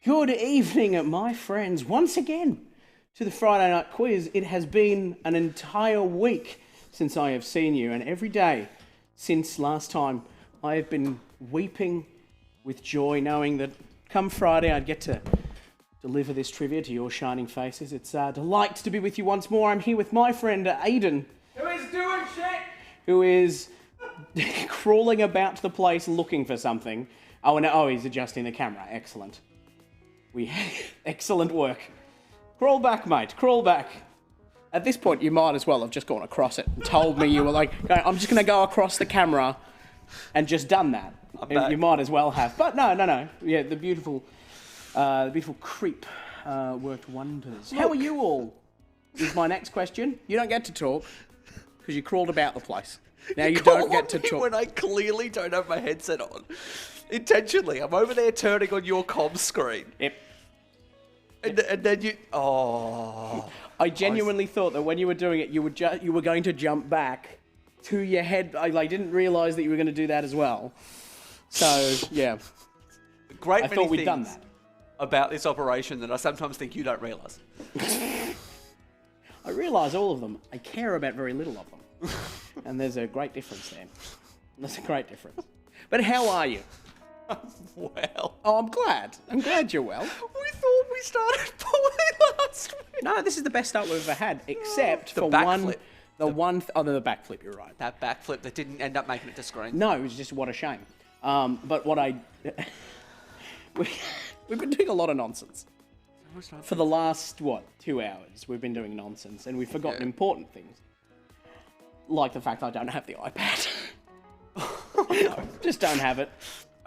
Good evening, my friends, once again to the Friday night quiz. It has been an entire week since I have seen you, and every day since last time I have been weeping with joy knowing that come Friday I'd get to deliver this trivia to your shining faces. It's a delight to be with you once more. I'm here with my friend Aidan. Who is doing shit? Who is crawling about the place looking for something. Oh, he's adjusting the camera. Excellent. Excellent work. Crawl back, mate. Crawl back. At this point, you might as well have just gone across it and told me you were like, I'm just going to go across the camera and just done that. You might as well have. But no. Yeah, the beautiful creep worked wonders. How are you all? Is my next question. You don't get to talk because you crawled about the place. Now you don't get to talk. When I clearly don't have my headset on. Intentionally. I'm over there turning on your comm screen. Yep. And then you... Oh. I genuinely thought that when you were doing it, you were going to jump back to your head. I didn't realise that you were going to do that as well. So, yeah. I thought we'd done that. About this operation that I sometimes think you don't realise. I realise all of them. I care about very little of them. And there's a great difference there. There's a great difference. But how are you? Well. Oh, I'm glad. I'm glad you're well. We thought we started poorly last week. No, this is the best start we've ever had, except The for backflip. the backflip, you're right. That backflip that didn't end up making it to screen. No, it was just what a shame. But what we've been doing a lot of nonsense. For the last, 2 hours, we've been doing nonsense, and we've forgotten important things. Like the fact I don't have the iPad. Just don't have it.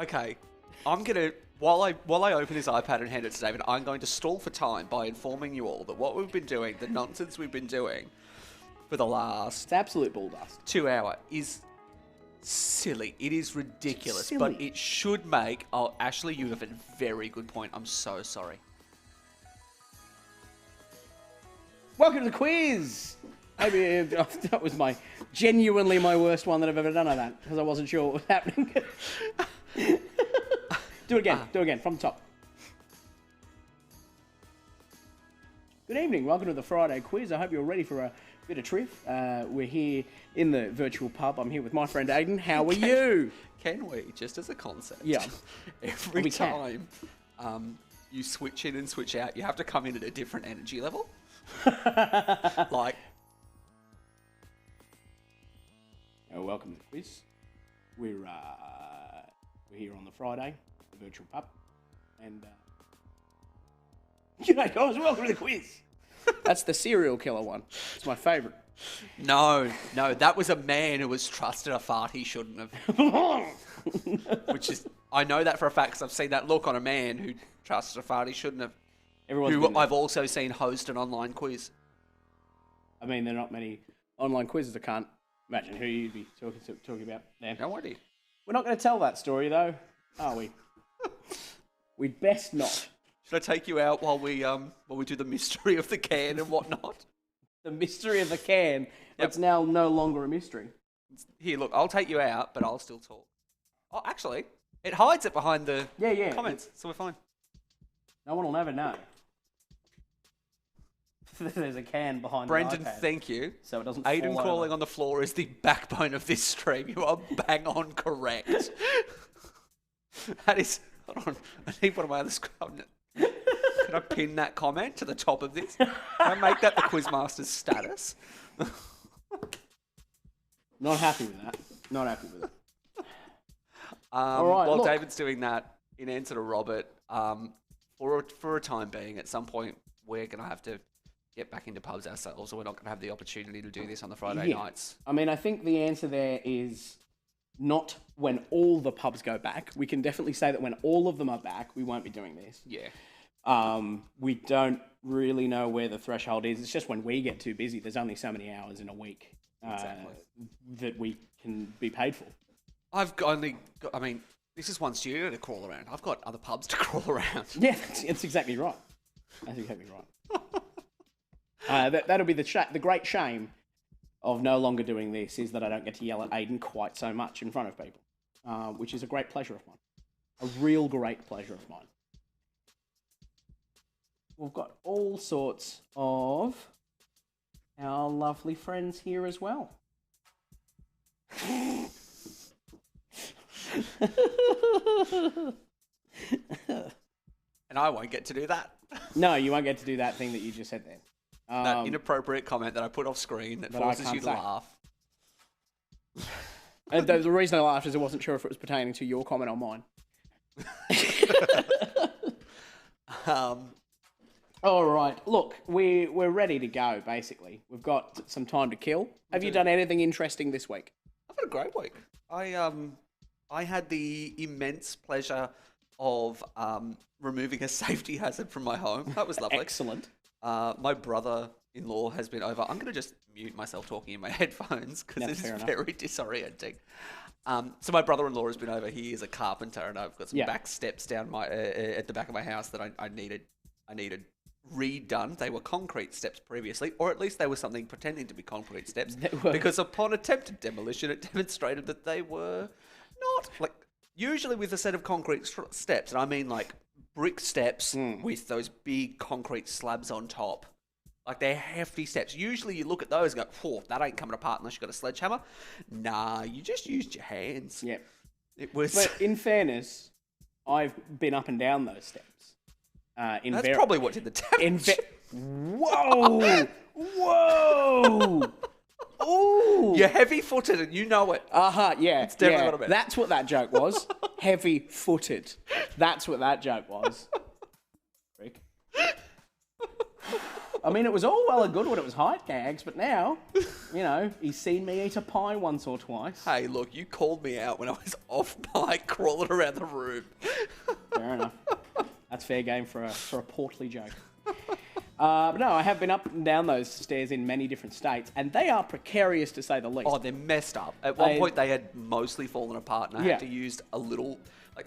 Okay, I'm gonna while I open his iPad and hand it to David, I'm going to stall for time by informing you all that what we've been doing, the nonsense we've been doing for the last It's absolute bull dust. 2 hours is silly. It is ridiculous, Silly. but it should make. Oh, Ashley, you have a very good point. I'm so sorry. Welcome to the quiz. Maybe that was genuinely my worst one that I've ever done of that, because I wasn't sure what was happening. Do it again, from the top. Good evening, welcome to the Friday quiz. I hope you're ready for a bit of triff. We're here in the virtual pub. I'm here with my friend Aidan. How are you? Can we, just as a concept, Yeah. every time you switch in and switch out, you have to come in at a different energy level? Like... Welcome to the quiz. We're here on the Friday, the virtual pub, and g'day guys, welcome to the quiz. That's the serial killer one. It's my favourite. No, that was a man who was trusted a fart he shouldn't have. Which is, I know that for a fact because I've seen that look on a man who trusted a fart he shouldn't have. Who I've also seen host an online quiz. I mean, there are not many online quizzes. I can't imagine who you'd be talking about there. No idea. We're not going to tell that story though, are we? We'd best not. Should I take you out while we do the mystery of the can and whatnot? The mystery of the can. Yep. It's now no longer a mystery. Here, look, I'll take you out, but I'll still talk. Oh, actually, it hides it behind the comments, so we're fine. No one will never know. There's a can behind Brendan, the iPad, thank you. so it doesn't Aidan fall crawling over. on the floor is the backbone of this stream. You are bang on correct. That is... Hold on. I need one of my other... Can I pin that comment to the top of this? Can I make that the Quizmasters status? Not happy with that. Not happy with it. All right, while David's doing that, in answer to Robert, for a time being, at some point, we're going to have to get back into pubs ourselves, or we're not going to have the opportunity to do this on the Friday nights. I mean, I think the answer there is not when all the pubs go back. We can definitely say that when all of them are back, we won't be doing this. Yeah. We don't really know where the threshold is. It's just when we get too busy, there's only so many hours in a week that we can be paid for. This is one studio to crawl around. I've got other pubs to crawl around. Yeah, that's exactly right. That's exactly right. That'll be the great shame of no longer doing this, is that I don't get to yell at Aidan quite so much in front of people, which is a great pleasure of mine. A real great pleasure of mine. we've got all sorts of our lovely friends here as well. And I won't get to do that. No, you won't get to do that thing that you just said there. That inappropriate comment that I put off screen that forces you to laugh. And the reason I laughed is I wasn't sure if it was pertaining to your comment or mine. All right. Look, we're ready to go, basically. We've got some time to kill. Have you done anything interesting this week? I've had a great week. I had the immense pleasure of removing a safety hazard from my home. That was lovely. Excellent. My brother-in-law has been over. I'm going to just mute myself talking in my headphones because this is very disorienting. So my brother-in-law has been over. He is a carpenter, and I've got some back steps down my at the back of my house that I needed redone. They were concrete steps previously, or at least they were something pretending to be concrete steps. Because upon attempted demolition, it demonstrated that they were not like usually with a set of concrete steps, and I mean like brick steps with those big concrete slabs on top. Like, they're hefty steps. Usually you look at those and go, whoa, that ain't coming apart unless you've got a sledgehammer. Nah, you just used your hands. Yep. It was... But in fairness, I've been up and down those steps. That's probably what did the damage. Whoa! Whoa! Ooh! You're heavy-footed and you know it. Yeah. It's definitely what I meant. That's what that joke was. Heavy-footed. That's what that joke was. Rick. I mean, it was all well and good when it was height gags, but now, you know, he's seen me eat a pie once or twice. Hey, look, you called me out when I was off bike crawling around the room. Fair enough. That's fair game for a portly joke. But no, I have been up and down those stairs in many different states, and they are precarious to say the least. Oh, they're messed up. At one point, they had mostly fallen apart, and I had to use a little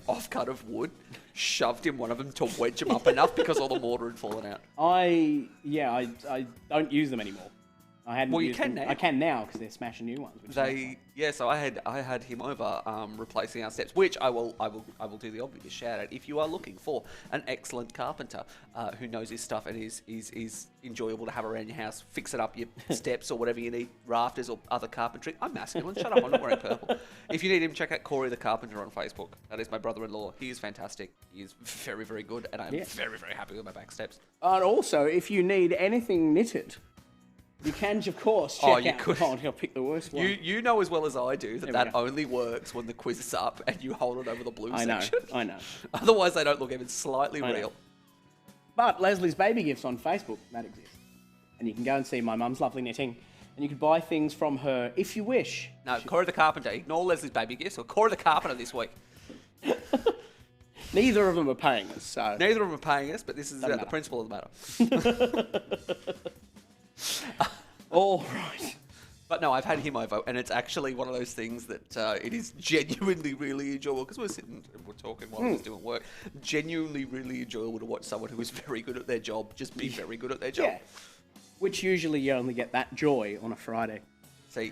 offcut of wood, shoved in one of them to wedge them up enough because all the mortar had fallen out. I don't use them anymore. Well, you can now. I can now because they're smashing new ones. So I had him over replacing our steps, which I will do the obvious shout out. If you are looking for an excellent carpenter who knows his stuff and is enjoyable to have around your house, fixing up your steps or whatever you need, rafters or other carpentry. I'm masculine. Shut up! I'm not wearing purple. If you need him, check out Corey the Carpenter on Facebook. That is my brother-in-law. He is fantastic. He is very, very good, and I'm very, very happy with my back steps. And also, if you need anything knitted, you can, of course, check out... Oh, I'll pick the worst one. You know as well as I do that only works when the quiz is up and you hold it over the blue section. I know. Otherwise, they don't look even slightly real. But Leslie's Baby Gifts on Facebook, that exists. And you can go and see my mum's lovely knitting. And you can buy things from her if you wish. No, Corey the Carpenter. Ignore Leslie's Baby Gifts or Corey the Carpenter this week. Neither of them are paying us, so... Neither of them are paying us, but this is the principle of the matter. All right. But no, I've had him over, and it's actually one of those things that it is genuinely really enjoyable, because we're sitting and we're talking while he's doing work. Genuinely really enjoyable to watch someone who is very good at their job just be very good at their job. Yeah. Which usually you only get that joy on a Friday. See,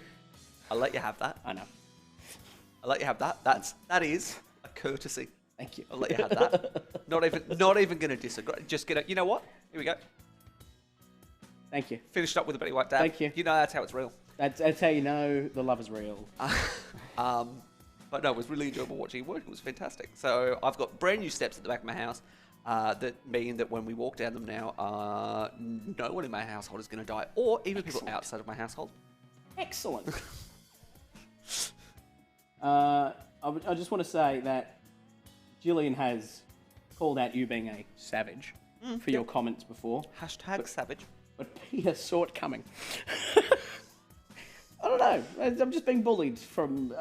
I'll let you have that. I know. I'll let you have that. That is a courtesy. Thank you. I'll let you have that. Not even going to disagree. Just gonna. You know what? Here we go. Thank you. Finished up with a Betty White dab. Thank you. You know that's how it's real. That's how you know the love is real. But no, it was really enjoyable watching him work. It was fantastic. So I've got brand new steps at the back of my house that mean that when we walk down them now, no one in my household is going to die, or even people outside of my household. Excellent. I just want to say that Gillian has called out you being a savage for your comments before. Hashtag savage. But Peter saw it coming. I don't know. I'm just being bullied from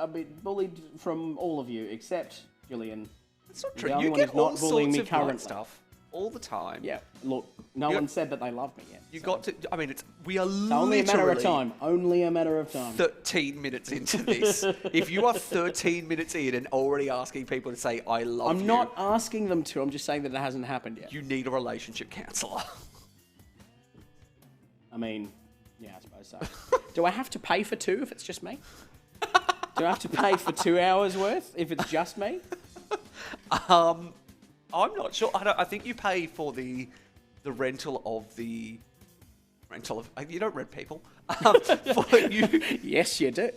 all of you, except Gillian. That's not true. You get all sorts of nice stuff all the time. Yeah. Look, no one said that they love me yet. You got to. I mean, we are literally only a matter of time. Only a matter of time. 13 minutes into this. If you are 13 minutes in and already asking people to say I love you, I'm not asking them to. I'm just saying that it hasn't happened yet. You need a relationship counsellor. I mean, yeah, I suppose so. Do I have to pay for 2 if it's just me? Do I have to pay for 2 hours worth if it's just me? I'm not sure. I think you pay for the the rental of the rental of you don't rent people. For you, Yes, you do.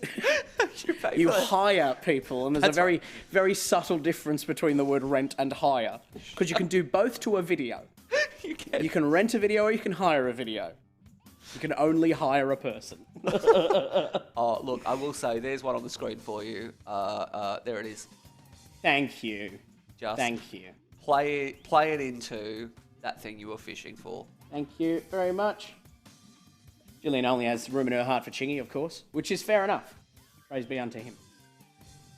you pay You for it. hire people, and there's That's a very, very subtle difference between the word rent and hire. Because you can do both to a video. You can. You can rent a video or you can hire a video. You can only hire a person. Oh, look, I will say, there's one on the screen for you. There it is. Thank you. Just Thank you. play it into that thing you were fishing for. Thank you very much. Gillian only has room in her heart for Chingy, of course, which is fair enough. Praise be unto him.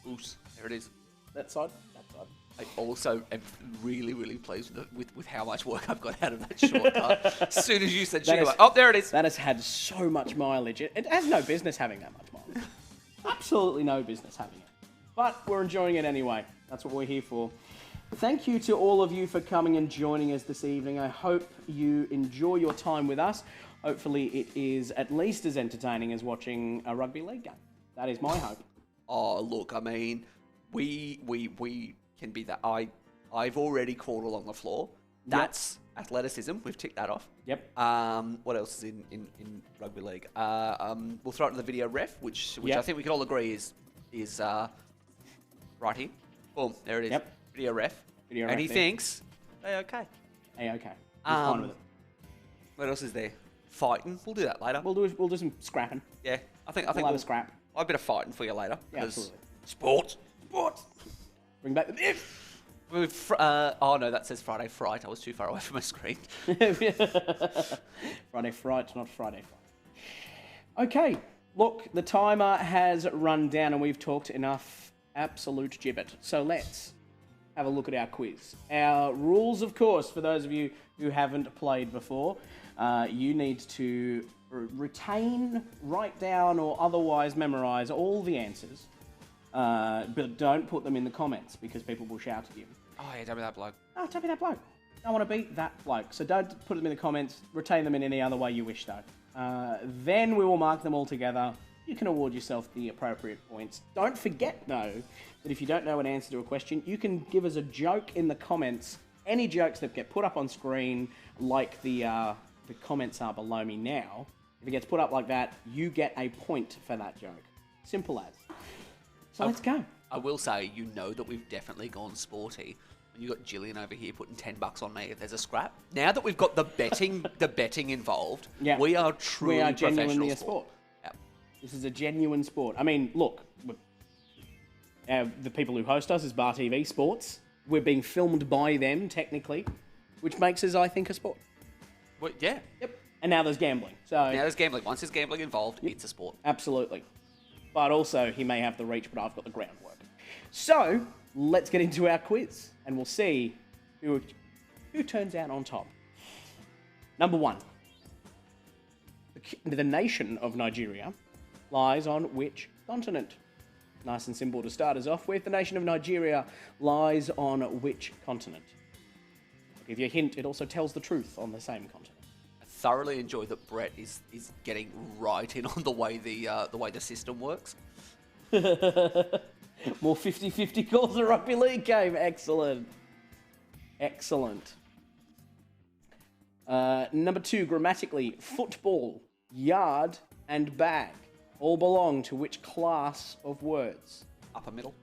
Oops, there it is. That side? That side. I also am really, really pleased with how much work I've got out of that shortcut. As soon as you said That Chingy, is- like, oh, there it is. That has had so much mileage. It has no business having that much mileage. Absolutely no business having it. But we're enjoying it anyway. That's what we're here for. Thank you to all of you for coming and joining us this evening. I hope you enjoy your time with us. Hopefully it is at least as entertaining as watching a rugby league game. That is my hope. Oh, look, I mean, we can be that. I've already crawled along the floor. That's athleticism. We've ticked that off. Yep. What else is in rugby league? We'll throw it to the video ref, which Yep. I think we can all agree is right here. Boom, there it is. Yep. Video ref. Video and ref he there. thinks, hey, okay. Hey, okay. We're fine with it. What else is there? Fighting. We'll do that later. We'll do some scrapping. Yeah, I think We'll have we'll a scrap. I'll a bit of fighting for you later. Yeah, 'cause absolutely. Sports. Bring back the if. Oh no, that says Friday Fright. I was too far away from my screen. Friday Fright, not Friday Fright. Okay, look, the timer has run down and we've talked enough absolute gibbet. So let's have a look at our quiz. Our rules, of course, for those of you who haven't played before, you need to retain, write down, or otherwise memorise all the answers. But don't put them in the comments because people will shout at you. Oh yeah, don't be that bloke. Oh, don't be that bloke. I want to be that bloke. So don't put them in the comments. Retain them in any other way you wish, though. Then we will mark them all together. You can award yourself the appropriate points. Don't forget, though, that if you don't know an answer to a question, you can give us a joke in the comments. Any jokes that get put up on screen, like the comments are below me now. If it gets put up like that, you get a point for that joke. Simple as. So let's go. I will say, you know that we've definitely gone sporty. When you got Gillian over here putting $10 on me if there's a scrap. Now that we've got the betting involved, Yeah. we are truly We are professional genuinely a sport. Yep. This is a genuine sport. I mean, look, the people who host us is Bar TV Sports. We're being filmed by them, technically, which makes us, I think, a sport. Well, yeah. Yep. And now there's gambling. So Now there's gambling. Once there's gambling involved, it's a sport. absolutely. But also, he may have the reach, but I've got the groundwork. So, let's get into our quiz, and we'll see who turns out on top. Number 1. The nation of Nigeria lies on which continent? Nice and simple to start us off with. The nation of Nigeria lies on which continent? I'll give you a hint. It also tells the truth on the same continent. I thoroughly enjoy that Brett is getting right in on the way the system works. More 50-50 calls a rugby league game. Excellent. Excellent. Number 2, grammatically, football, yard, and bag all belong to which class of words? Upper middle.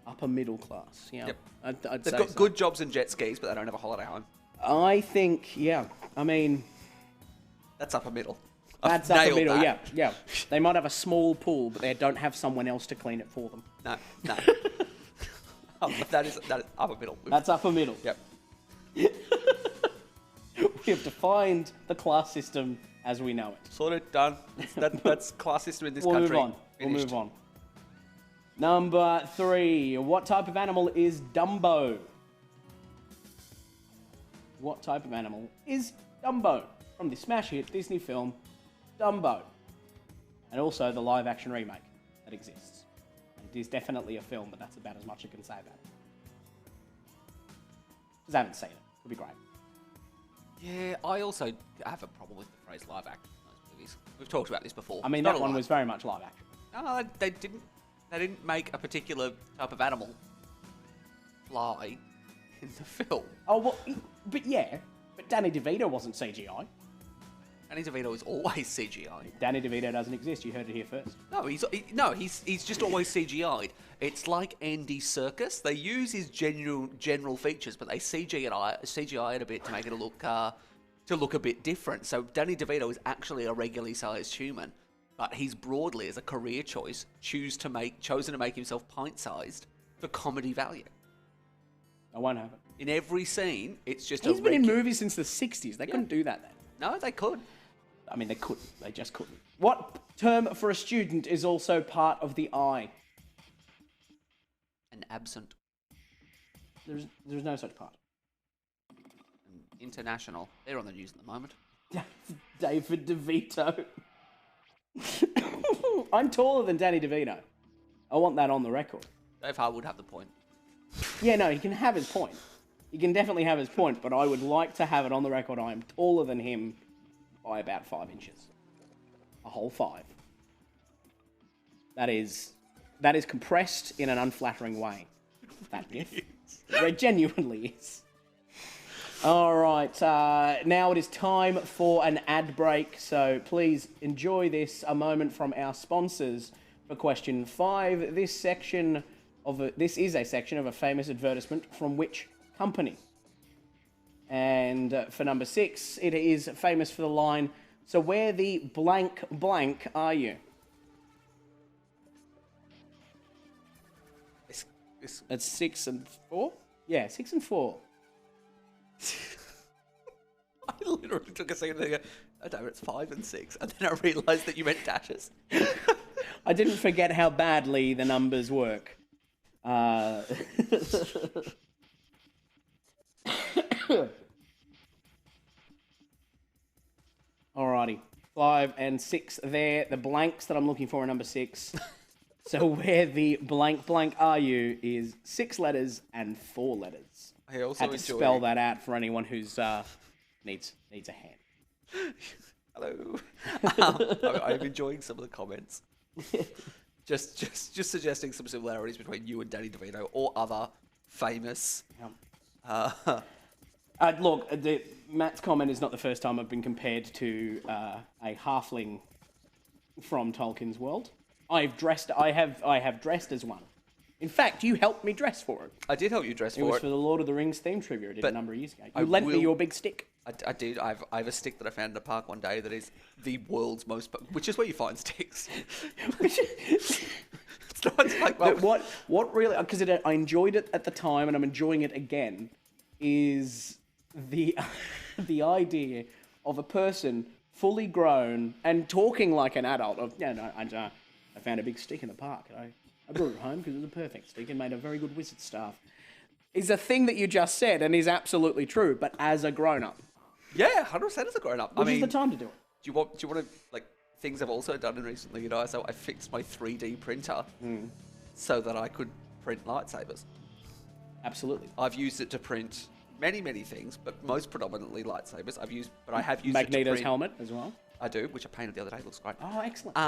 Upper middle class, yeah. Yep. I'd They've say got so. good jobs and jet skis, but they don't have a holiday home. I think, yeah. I mean, That's upper middle. that's I've upper nailed middle, that. yeah. They might have a small pool, but they don't have someone else to clean it for them. No. That is upper middle. That's upper middle. Yep. We have defined the class system as we know it. Sorted, done. That's class system in this We'll country. move on. Finished. We'll move on. Number 3. What type of animal is Dumbo? What type of animal is Dumbo? From the smash hit Disney film Dumbo. And also the live action remake that exists. And it is definitely a film, but that's about as much I can say about it. Because I haven't seen it. It'll be great. Yeah, I also have a problem with the phrase live action in those movies. We've talked about this before. I mean, It's not that a one lie. was very much live action. No, they didn't. They didn't make a particular type of animal fly in the film. Oh, well, but yeah. But Danny DeVito wasn't CGI. Danny DeVito is always CGI. Danny DeVito doesn't exist. You heard it here first. No, he's just always CGI'd. It's like Andy Serkis. They use his general features, but they CGI it a bit to make it look a bit different. So Danny DeVito is actually a regularly sized human, but he's broadly, as a career choice, chosen to make himself pint-sized for comedy value. I won't have it. In every scene, it's just He's been in movies since the 60s. They couldn't do that then. No, they could. I mean, they couldn't. They just couldn't. What term for a student is also part of the eye? An absent. There's no such part. International. They're on the news at the moment. David DeVito. I'm taller than Danny DeVito. I want that on the record. Dave Hart would have the point. Yeah, no, he can have his point. He can definitely have his point, but I would like to have it on the record I am taller than him by about 5 inches. A whole 5. That is compressed in an unflattering way. That is. It genuinely is. All right, now it is time for an ad break, so please enjoy this, a moment from our sponsors for question 5. This is a section of a famous advertisement from which company? And for number 6, it is famous for the line, "So where the blank blank are you?" That's 6 and 4? Yeah, 6 and 4. I literally took a second to go, oh, damn, it's 5 and 6. And then I realised that you meant dashes. I didn't forget how badly the numbers work. Alrighty. 5 and 6 there. The blanks that I'm looking for are number 6. So where the blank blank are you is 6 letters and 4 letters. I also had to spell that out for anyone who's needs a hand. Hello. I'm enjoying some of the comments. just suggesting some similarities between you and Danny DeVito or other famous. Look, Matt's comment is not the first time I've been compared to a halfling from Tolkien's world. I have dressed as one. In fact, you helped me dress for it. I did help you dress for it. It was for the Lord of the Rings theme trivia I did a number of years ago. You lent me your big stick. I did. I have a stick that I found in a park one day that is the world's most... Which is where you find sticks. It's like, well, what really... Because I enjoyed it at the time and I'm enjoying it again, is the idea of a person fully grown and talking like an adult of, I found a big stick in the park. I brought it home because it was a perfect stick and made a very good wizard staff. Is a thing that you just said and is absolutely true, but as a grown-up. Yeah, 100% as a grown-up. Which is the time to do it. Do you want to, like, things I've also done recently, so I fixed my 3D printer so that I could print lightsabers. Absolutely. I've used it to print many, many things, but most predominantly lightsabers. I have used Magneto's it to print... helmet as well? I do, which I painted the other day. Looks great. Oh, excellent.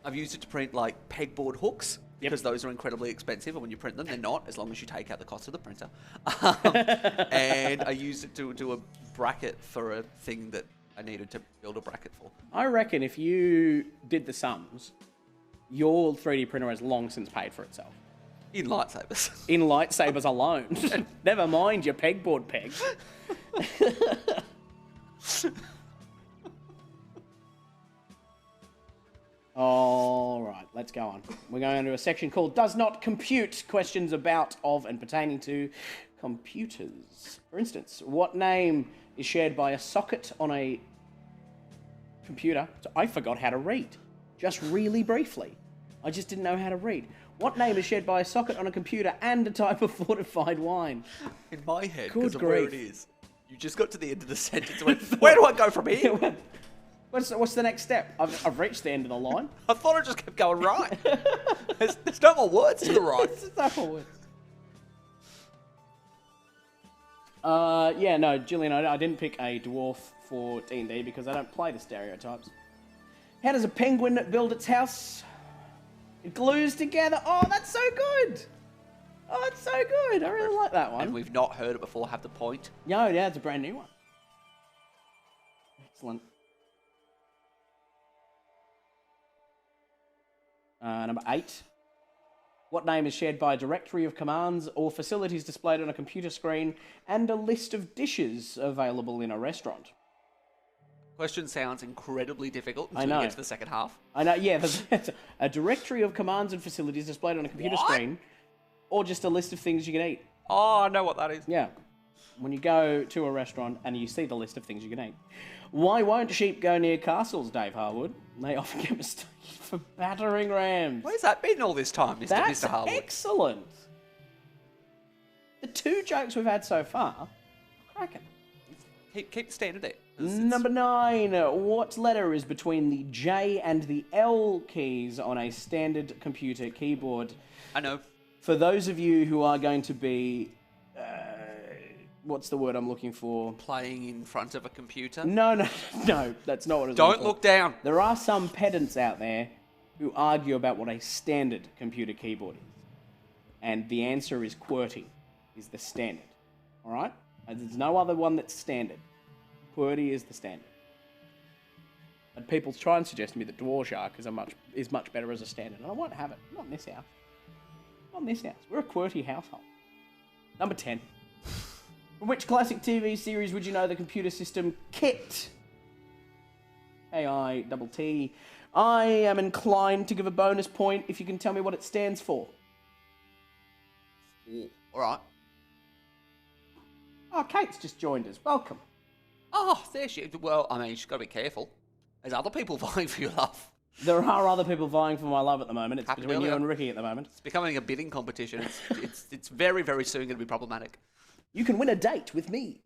I've used it to print, like, pegboard hooks, because those are incredibly expensive, and when you print them, they're not, as long as you take out the cost of the printer. And I used it to do a bracket for a thing that I needed to build a bracket for. I reckon if you did the sums, your 3D printer has long since paid for itself. In lightsabers. In lightsabers alone. Never mind your pegboard pegs. All right, let's go on. We're going into a section called Does Not Compute, questions about, of, and pertaining to computers. For instance, what name is shared by a socket on a computer? So I forgot how to read, just really briefly. I just didn't know how to read. What name is shared by a socket on a computer and a type of fortified wine? In my head, Good because of where grief. it is, you just got to the end of the sentence and went, where do I go from here? What's the next step? I've reached the end of the line. I thought I just kept going right. There's no more words to the right. There's no more words. No, Gillian, I didn't pick a dwarf for D&D because I don't play the stereotypes. How does a penguin build its house? It glues together. Oh, that's so good. Oh, it's so good. I really like that one. And we've not heard it before. Have the point. No, yeah, it's a brand new one. Excellent. Number 8. What name is shared by a directory of commands or facilities displayed on a computer screen and a list of dishes available in a restaurant? Question sounds incredibly difficult I until know. you get to the second half. I know, yeah. There's a directory of commands and facilities displayed on a computer screen or just a list of things you can eat. Oh, I know what that is. Yeah. When you go to a restaurant and you see the list of things you can eat. Why won't sheep go near castles, Dave Harwood? They often get mistaken for battering rams. Where's that been all this time, That's Mr. Harwood? excellent. The 2 jokes we've had so far are cracking. Keep the standard there. Number 9. What letter is between the J and the L keys on a standard computer keyboard? I know. For those of you who are going to be... what's the word I'm looking for? Playing in front of a computer? No, that's not what it's Don't look down. There are some pedants out there who argue about what a standard computer keyboard is. And the answer is QWERTY, is the standard. All right? And there's no other one that's standard. QWERTY is the standard. And people try and suggest to me that DwarShark is much better as a standard. And I won't have it. Not in this house. Not in this house. We're a QWERTY household. Number 10. From which classic TV series would you know the computer system KITT? K-I-T-T. I am inclined to give a bonus point if you can tell me what it stands for. All right. Oh, Kate's just joined us. Welcome. Oh, there she is. Well, I mean, she's got to be careful. There's other people vying for your love. There are other people vying for my love at the moment. It's Happened between you earlier. and Ricky at the moment. It's becoming a bidding competition. It's very, very soon going to be problematic. You can win a date with me.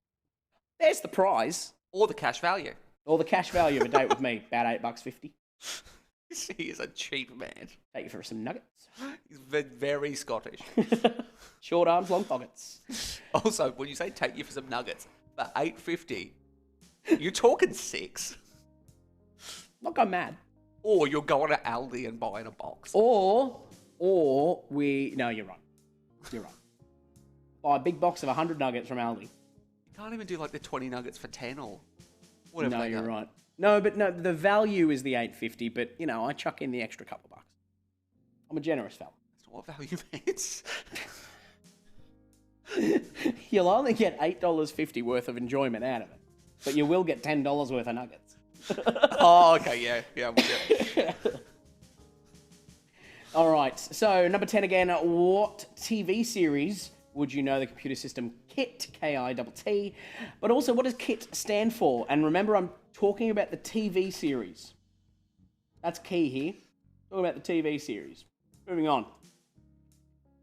There's the prize. Or the cash value. Or the cash value of a date with me. About $8.50. He is a cheap man. Take you for some nuggets. He's very Scottish. Short arms, long pockets. Also, when you say take you for some nuggets, for $8.50, you're talking 6. Not go mad. Or you're going to Aldi and buying a box. Or we... No, you're right. You're right. Buy a big box of 100 nuggets from Aldi. You can't even do like the 20 nuggets for 10 or whatever. No, you're right. No, the value is the $8.50, but, you know, I chuck in the extra couple bucks. I'm a generous fella. That's not what value means. You'll only get $8.50 worth of enjoyment out of it, but you will get $10 worth of nuggets. Oh, okay, yeah, I'm with you. All right, so number 10 again. What TV series would you know the computer system KITT, K-I-T-T, but also what does KITT stand for? And remember, I'm talking about the TV series. That's key here. Talking about the TV series. Moving on.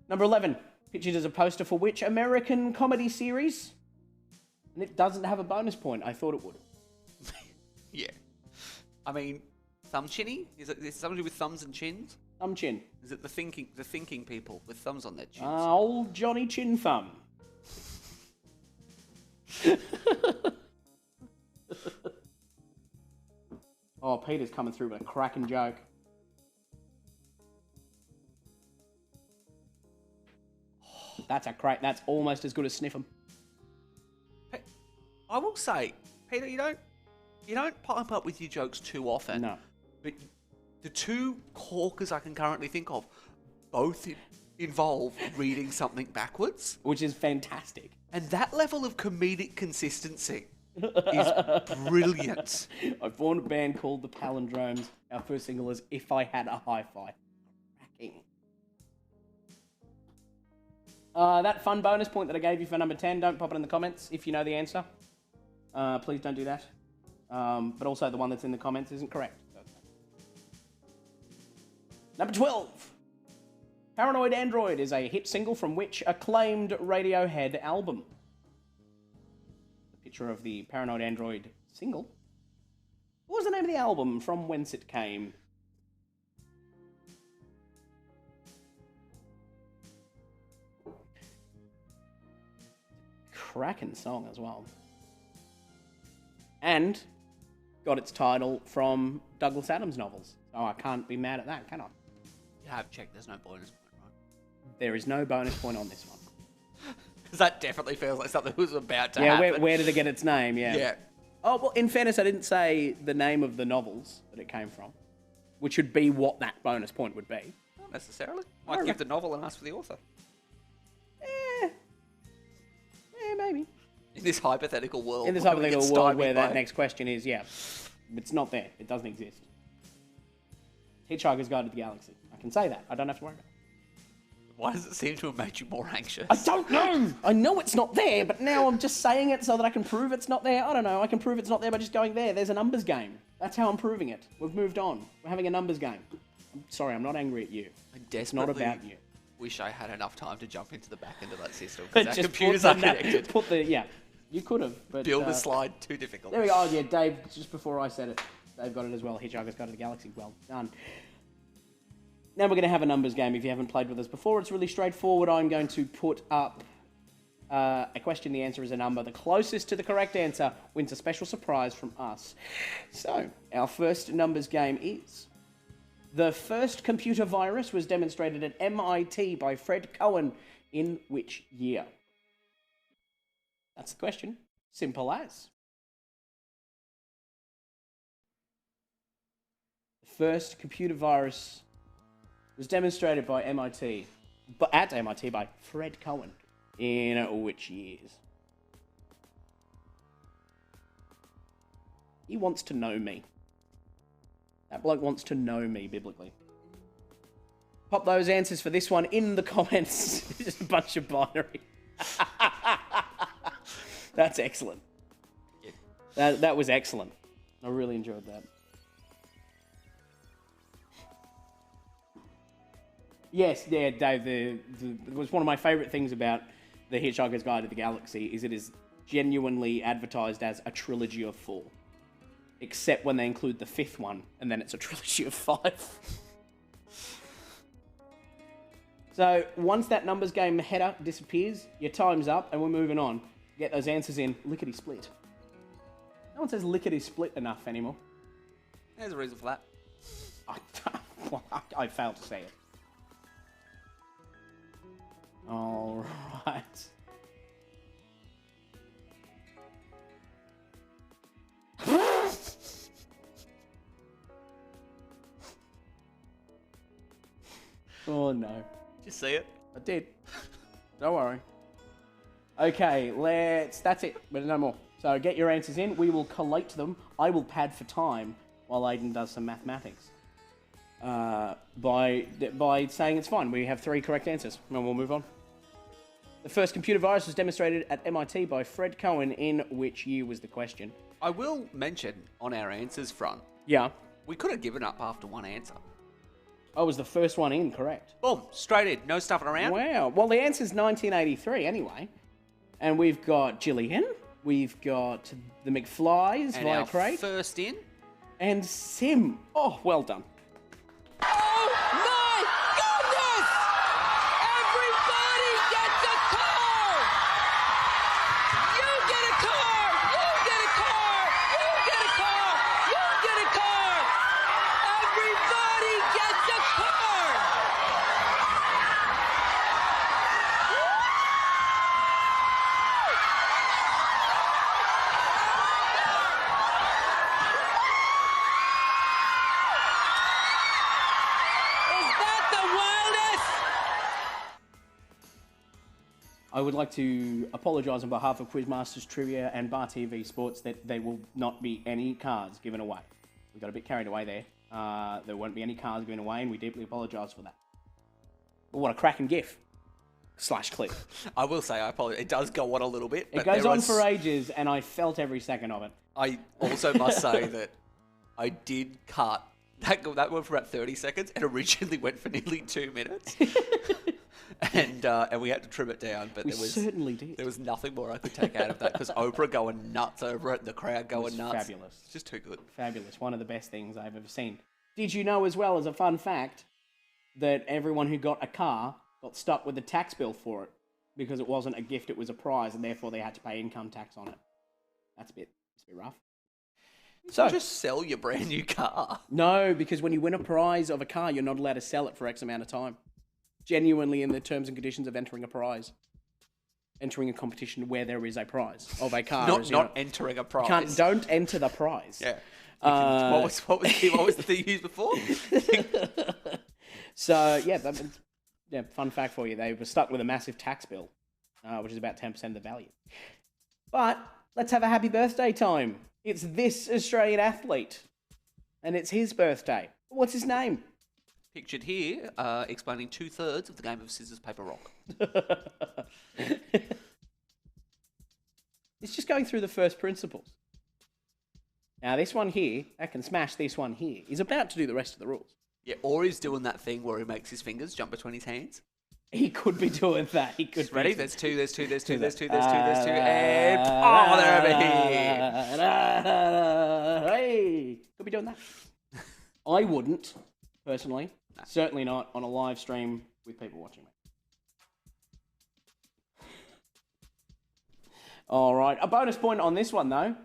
Number 11. Pictured as a poster for which American comedy series? And it doesn't have a bonus point. I thought it would. Yeah. I mean, thumb chinny? Is it somebody with thumbs and chins? Thumb Chin. Is it the thinking people with thumbs on their chins? Old Johnny Chin Thumb. Oh, Peter's coming through with a cracking joke. That's almost as good as Sniff 'em. Hey, I will say, Peter, you don't pipe up with your jokes too often. No. But the 2 corkers I can currently think of both involve reading something backwards. Which is fantastic. And that level of comedic consistency is brilliant. I formed a band called The Palindromes. Our first single is If I Had a Hi-Fi. Cracking. That fun bonus point that I gave you for number 10, don't pop it in the comments if you know the answer. Please don't do that. But also the one that's in the comments isn't correct. Number 12. Paranoid Android is a hit single from which acclaimed Radiohead album? The picture of the Paranoid Android single. What was the name of the album from whence it came? Cracking song as well. And got its title from Douglas Adams novels. So I can't be mad at that, can I? You have checked, there's no bonus point, right? There is no bonus point on this one. Because that definitely feels like something was about to Yeah, happen. where did it get its name? Yeah. Yeah. Oh, well, in fairness, I didn't say the name of the novels that it came from, which would be what that bonus point would be. Not necessarily. Might give the novel and ask for the author. Yeah, maybe. In this hypothetical world. In this where we hypothetical get world stymied where by- that next question is, it's not there. It doesn't exist. Hitchhiker's Guide to the Galaxy. I can say that. I don't have to worry about it. Why does it seem to have made you more anxious? I don't know. I know it's not there, but now I'm just saying it so that I can prove it's not there. I don't know. I can prove it's not there by just going there. There's a numbers game. That's how I'm proving it. We've moved on. We're having a numbers game. I'm sorry, I'm not angry at you. It's not about you. Wish I had enough time to jump into the back end of that system. Because our Just computers put are connected. You could have, but Build a slide too difficult. there we go. Oh yeah, Dave. Just before I said it, Dave got it as well. Hitchhiker's Guide to the Galaxy. Well done. Now we're going to have a numbers game. If you haven't played with us before, it's really straightforward. I'm going to put up a question. The answer is a number. The closest to the correct answer wins a special surprise from us. So, our first numbers game is... The first computer virus was demonstrated at MIT by Fred Cohen in which year? That's the question. Simple as. The first computer virus was demonstrated by MIT, but at MIT by Fred Cohen in which years? He wants to know me. That bloke wants to know me biblically. Pop those answers for this one in the comments. Just a bunch of binary. That's excellent. Yeah. That was excellent. I really enjoyed that. Yes, yeah, Dave. It was one of my favourite things about The Hitchhiker's Guide to the Galaxy is it is genuinely advertised as a trilogy of 4. Except when they include the 5th one, and then it's a trilogy of 5. So, once that numbers game header disappears, your time's up, and we're moving on. Get those answers in lickety-split. No one says lickety-split enough anymore. There's a reason for that. I failed to say it. All right. Oh no. Did you see it? I did. Don't worry. Okay, that's it. But no more. So get your answers in. We will collate them. I will pad for time while Aiden does some mathematics. By saying it's fine. We have 3 correct answers. And we'll move on. The first computer virus was demonstrated at MIT by Fred Cohen in which year was the question? I will mention on our answers front, Yeah. we could have given up after one answer. I was the first one in, correct. Boom, straight in, no stuffing around. Wow. Well, the answer's 1983 anyway. And we've got Gillian. We've got the McFlys And via our crate. first in. And Sim. Oh, well done. Oh my goodness! Everybody gets a car! You get a car! You get a car! You get a car! You get a car! Everybody gets a car! Is that the wildest? I would like to apologise on behalf of Quizmasters Trivia and Bar TV Sports that there will not be any cards given away. We got a bit carried away there. There won't be any cards given away, and we deeply apologise for that. But what a cracking gif. / clip. I will say, I apologize. It does go on a little bit. It but goes there on was- for ages, and I felt every second of it. I also must say that I did cut. That went for about 30 seconds. It originally went for nearly 2 minutes. and we had to trim it down. But We certainly did. There was nothing more I could take out of that because Oprah going nuts over it and the crowd going was nuts. fabulous. It's just too good. Fabulous. One of the best things I've ever seen. Did you know as well, as a fun fact, that everyone who got a car got stuck with a tax bill for it because it wasn't a gift, it was a prize, and therefore they had to pay income tax on it. It's a bit rough. So just sell your brand new car. No, because when you win a prize of a car, you're not allowed to sell it for X amount of time. genuinely in the terms and conditions of entering a prize. Entering a competition where there is a prize of a car. Not entering a prize. Don't enter the prize. Yeah. What was the thing you used before? So, fun fact for you. They were stuck with a massive tax bill, which is about 10% of the value. But let's have a happy birthday time. It's this Australian athlete, and it's his birthday. What's his name? Pictured here, explaining 2/3 of the game of scissors, paper, rock. It's just going through the first principles. Now, this one here, that can smash this one here, is about to do the rest of the rules. Yeah, or he's doing that thing where he makes his fingers jump between his hands. He could be doing that. He could. Ready? There's two, and oh, they're over here. Hey, could be doing that. I wouldn't, personally. No. Certainly not on a live stream with people watching me. All right, a bonus point on this one, though.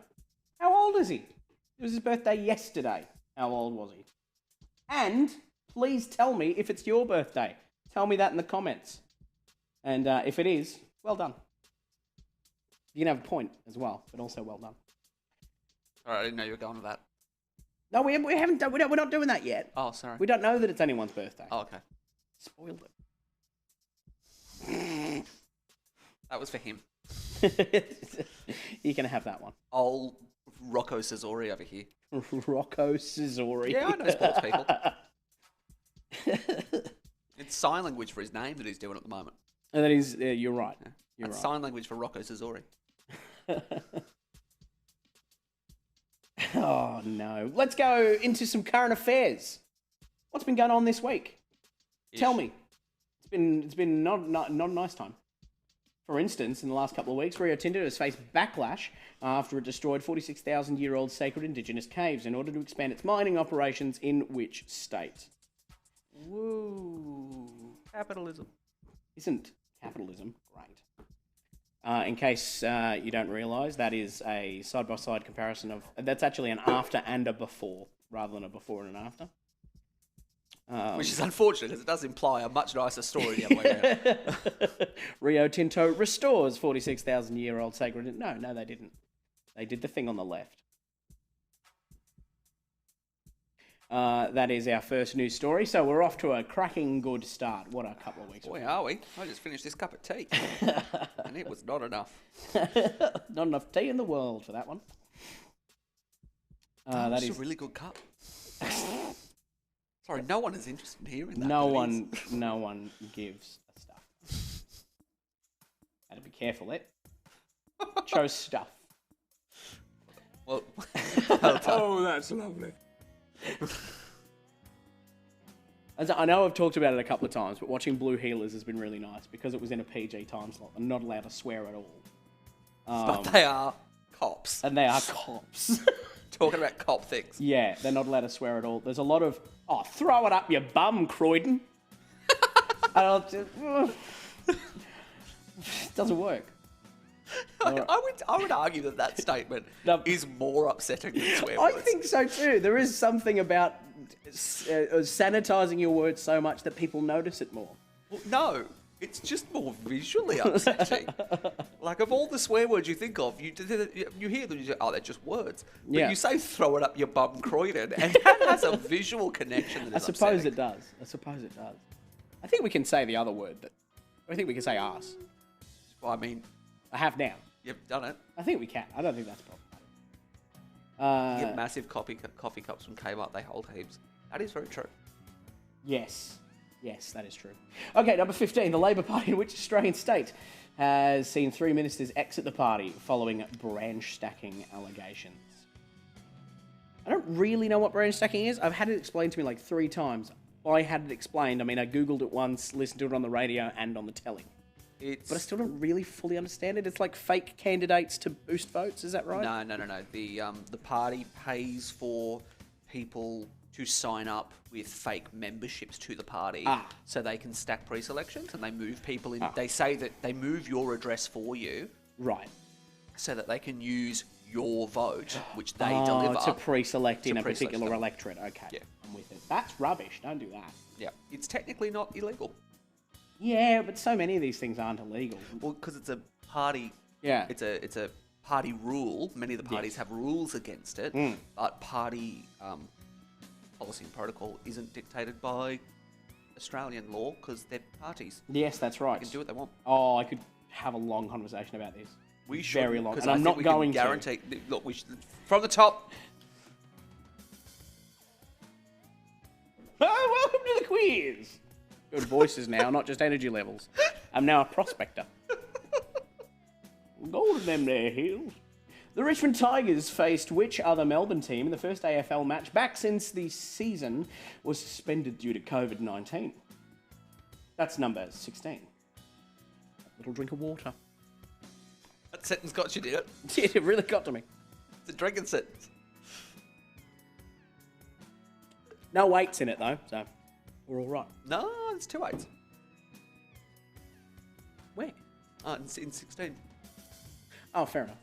How old is he? It was his birthday yesterday. How old was he? And please tell me if it's your birthday. Tell me that in the comments. And if it is, well done. You can have a point as well, but also well done. All right, I didn't know you were going with that. No, we haven't done. We're not doing that yet. Oh, sorry. We don't know that it's anyone's birthday. Oh, okay. Spoiled it. That was for him. You can have that one. Old Rocco Cesori over here. Rocco Cesori. Yeah, I know sports people. It's sign language for his name that he's doing at the moment. And that is, you're right. Yeah. You're right. Sign language for Rocco Cesori. Oh no! Let's go into some current affairs. What's been going on this week? Tell me. It's been not a nice time. For instance, in the last couple of weeks, Rio Tinto has faced backlash after it destroyed 46,000-year-old sacred indigenous caves in order to expand its mining operations in which state? Woo! Capitalism. Isn't capitalism great? In case you don't realise, that is a side-by-side comparison of... That's actually an after and a before, rather than a before and an after. Which is unfortunate, because it does imply a much nicer story the other way around. Rio Tinto restores 46,000-year-old sacred... No, they didn't. They did the thing on the left. That is our first news story, so we're off to a cracking good start. What a couple of weeks. Boy, are we? I just finished this cup of tea, and it was not enough. Not enough tea in the world for that one. That is a really good cup. Sorry, no one is interested in hearing that. No one gives a stuff. Had to be careful, it. Chose stuff. Well, oh, that's lovely. I know I've talked about it a couple of times, but watching Blue Healers has been really nice because it was in a PG time slot and not allowed to swear at all. But they are cops. And they are cops. Talking about cop things. Yeah, they're not allowed to swear at all. There's a lot of, throw it up your bum, Croydon. Doesn't work. I would argue that statement is more upsetting than swear I words. think so too. There is something about sanitizing your words so much that people notice it more. Well, no, it's just more visually upsetting. Like, of all the swear words you think of, you hear them, you say, they're just words. But you say, throw it up your bum, Croydon, and that has a visual connection that is I suppose upsetting. it does. I think we can say the other word. I think we can say arse. Well, I mean... I have now. You've done it. I think we can. I don't think that's problematic. You get massive coffee cups from Kmart. They hold heaps. That is very true. Yes, that is true. Okay, number 15. The Labor Party in which Australian state has seen 3 ministers exit the party following branch stacking allegations. I don't really know what branch stacking is. I've had it explained to me like 3 times. I had it explained. I mean, I Googled it once, listened to it on the radio and on the telly. But I still don't really fully understand it. It's like fake candidates to boost votes, is that right? No. The party pays for people to sign up with fake memberships to the party so they can stack pre-selections and they move people in. They say that they move your address for you. Right. So that they can use your vote, which they deliver. To pre-select in a particular electorate. Okay. Yeah. I'm with it. That's rubbish. Don't do that. Yeah. It's technically not illegal. Yeah, but so many of these things aren't illegal. Well, because it's a party. Yeah. It's a party rule. Many of the parties Yes. have rules against it, but party policy and protocol isn't dictated by Australian law because they're parties. Yes, that's right. They can do what they want. Oh, I could have a long conversation about this. We should. Very long. 'cause And I I'm think not we can going to. guarantee. Look, we should, from the top. Oh, welcome to the quiz. Good voices now, not just energy levels. I'm now a prospector. Gold in them there hills. The Richmond Tigers faced which other Melbourne team in the first AFL match back since the season was suspended due to COVID-19? That's number 16. Little drink of water. That sentence got you, did it? It really got to me. It's a drinking sentence. No weights in it though, so we're all right. No, it's 2 8s. Where? In 16. Oh, fair enough.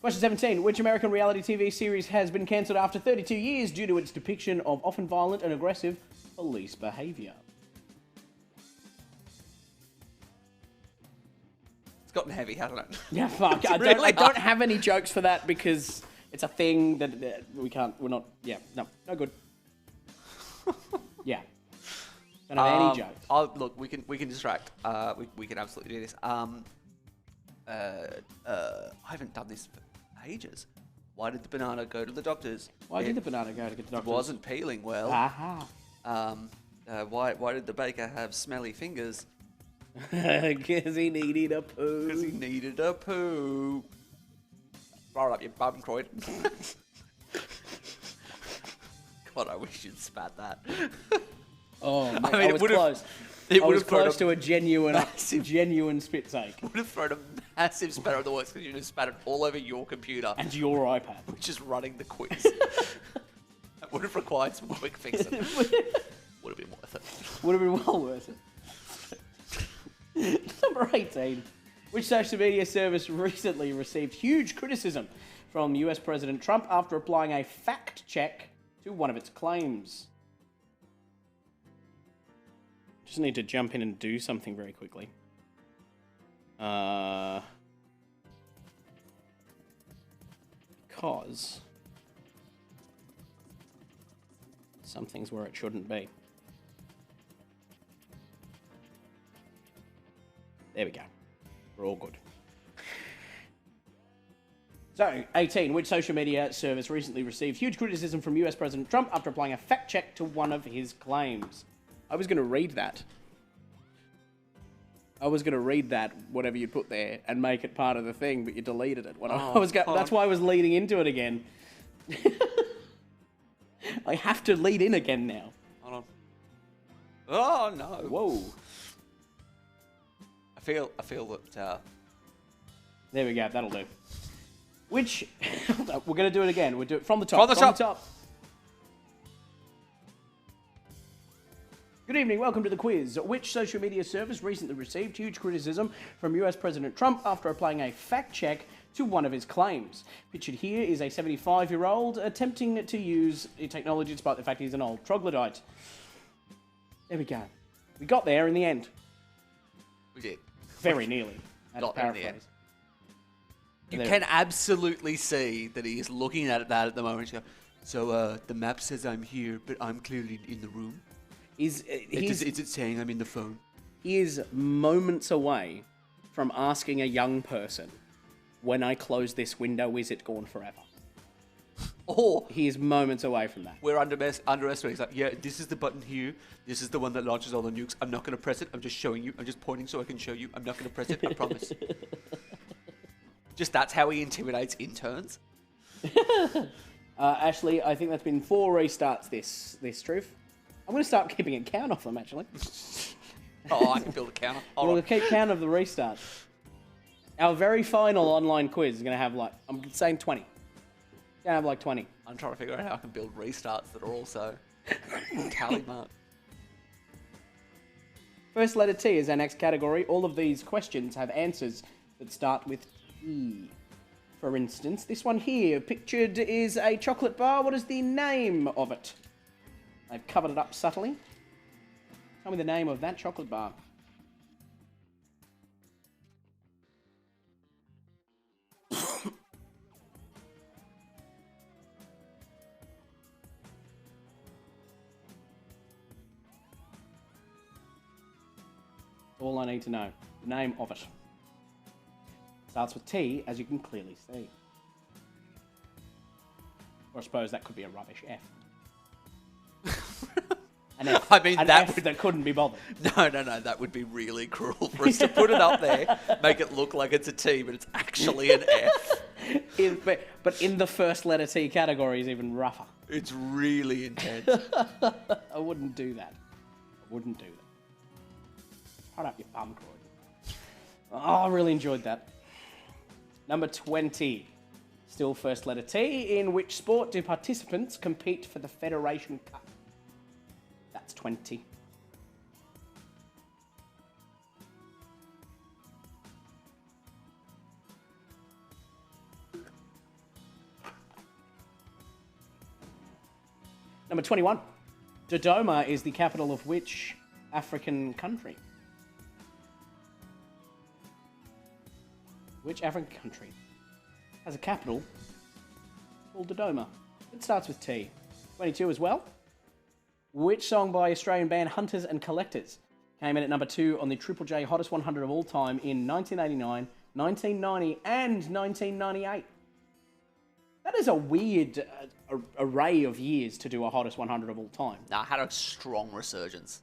Question 17. Which American reality TV series has been cancelled after 32 years due to its depiction of often violent and aggressive police behaviour? It's gotten heavy, hasn't it? Yeah, fuck. I really don't hard. have any jokes for that because it's a thing that we can't, we're not, yeah, no good. Yeah. Don't have any jokes. Look, we can distract. We can absolutely do this. I haven't done this for ages. Why did the banana go to the doctors? Why did the banana go to get the It doctor? wasn't peeling well. Aha. Why did the baker have smelly fingers? Because he needed a poo. Because he needed a poo. Roll up your bum, Croyd. God, I wish you'd spat that. Oh, man, I mean, I was close. I was close to a genuine spit take. Would have thrown a massive spatter on the works because you just spat it all over your computer, And your iPad. which is running the quiz. That would have required some quick fixing. Would have been worth it. Would have been well worth it. Number 18. Which social media service recently received huge criticism from US President Trump after applying a fact check to one of its claims? Just need to jump in and do something very quickly. Because something's where it shouldn't be. There we go. We're all good. So, 18. Which social media service recently received huge criticism from US President Trump after applying a fact check to one of his claims? I was going to read that. Whatever you put there, and make it part of the thing, but you deleted it. That's why I was leading into it again. I have to lead in again now. Hold on. Oh no! Whoa. I feel that. There we go. That'll do. Which we're going to do it again. We'll do it from the top. From the top. Good evening, welcome to the quiz. Which social media service recently received huge criticism from US President Trump after applying a fact check to one of his claims? Pictured here is a 75-year-old attempting to use technology despite the fact he's an old troglodyte. There we go. We got there in the end. We did. Very nearly. Got there in the end. You can absolutely see that he is looking at that at the moment. So the map says I'm here, but I'm clearly in the room. Is it saying I'm in the phone? He is moments away from asking a young person, when I close this window, is it gone forever? Or he is moments away from that. We're underestimating. He's like, yeah, this is the button here. This is the one that launches all the nukes. I'm not going to press it. I'm just showing you. I'm just pointing so I can show you. I'm not going to press it. I promise. Just that's how he intimidates interns. Ashley, I think that's been 4 restarts this truth. I'm going to start keeping a count of them, actually. Oh, I can build a counter. We'll keep count of the restarts. Our very final online quiz is going to have I'm saying 20. It's going to have 20. I'm trying to figure out how I can build restarts that are also tally marked. First letter T is our next category. All of these questions have answers that start with T. For instance, this one here, pictured is a chocolate bar. What is the name of it? I've covered it up subtly. Tell me the name of that chocolate bar. All I need to know. The name of it. Starts with T, as you can clearly see. Or I suppose that could be a rubbish F. An F. I mean, an that F would... that couldn't be bothered. No, that would be really cruel for us to put it up there, make it look like it's a T, but it's actually an F. But in the first letter T category is even rougher. It's really intense. I wouldn't do that. I wouldn't do that. Hold up your bum, Croydon. Oh, I really enjoyed that. Number 20. Still first letter T. In which sport do participants compete for the Federation Cup? That's 20. Number 21. Dodoma is the capital of which African country? Which African country has a capital called Dodoma? It starts with T. 22 as well. Which song by Australian band Hunters and Collectors came in at number 2 on the Triple J Hottest 100 of all time in 1989, 1990 and 1998? That is a weird array of years to do a Hottest 100 of all time. Nah, I had a strong resurgence.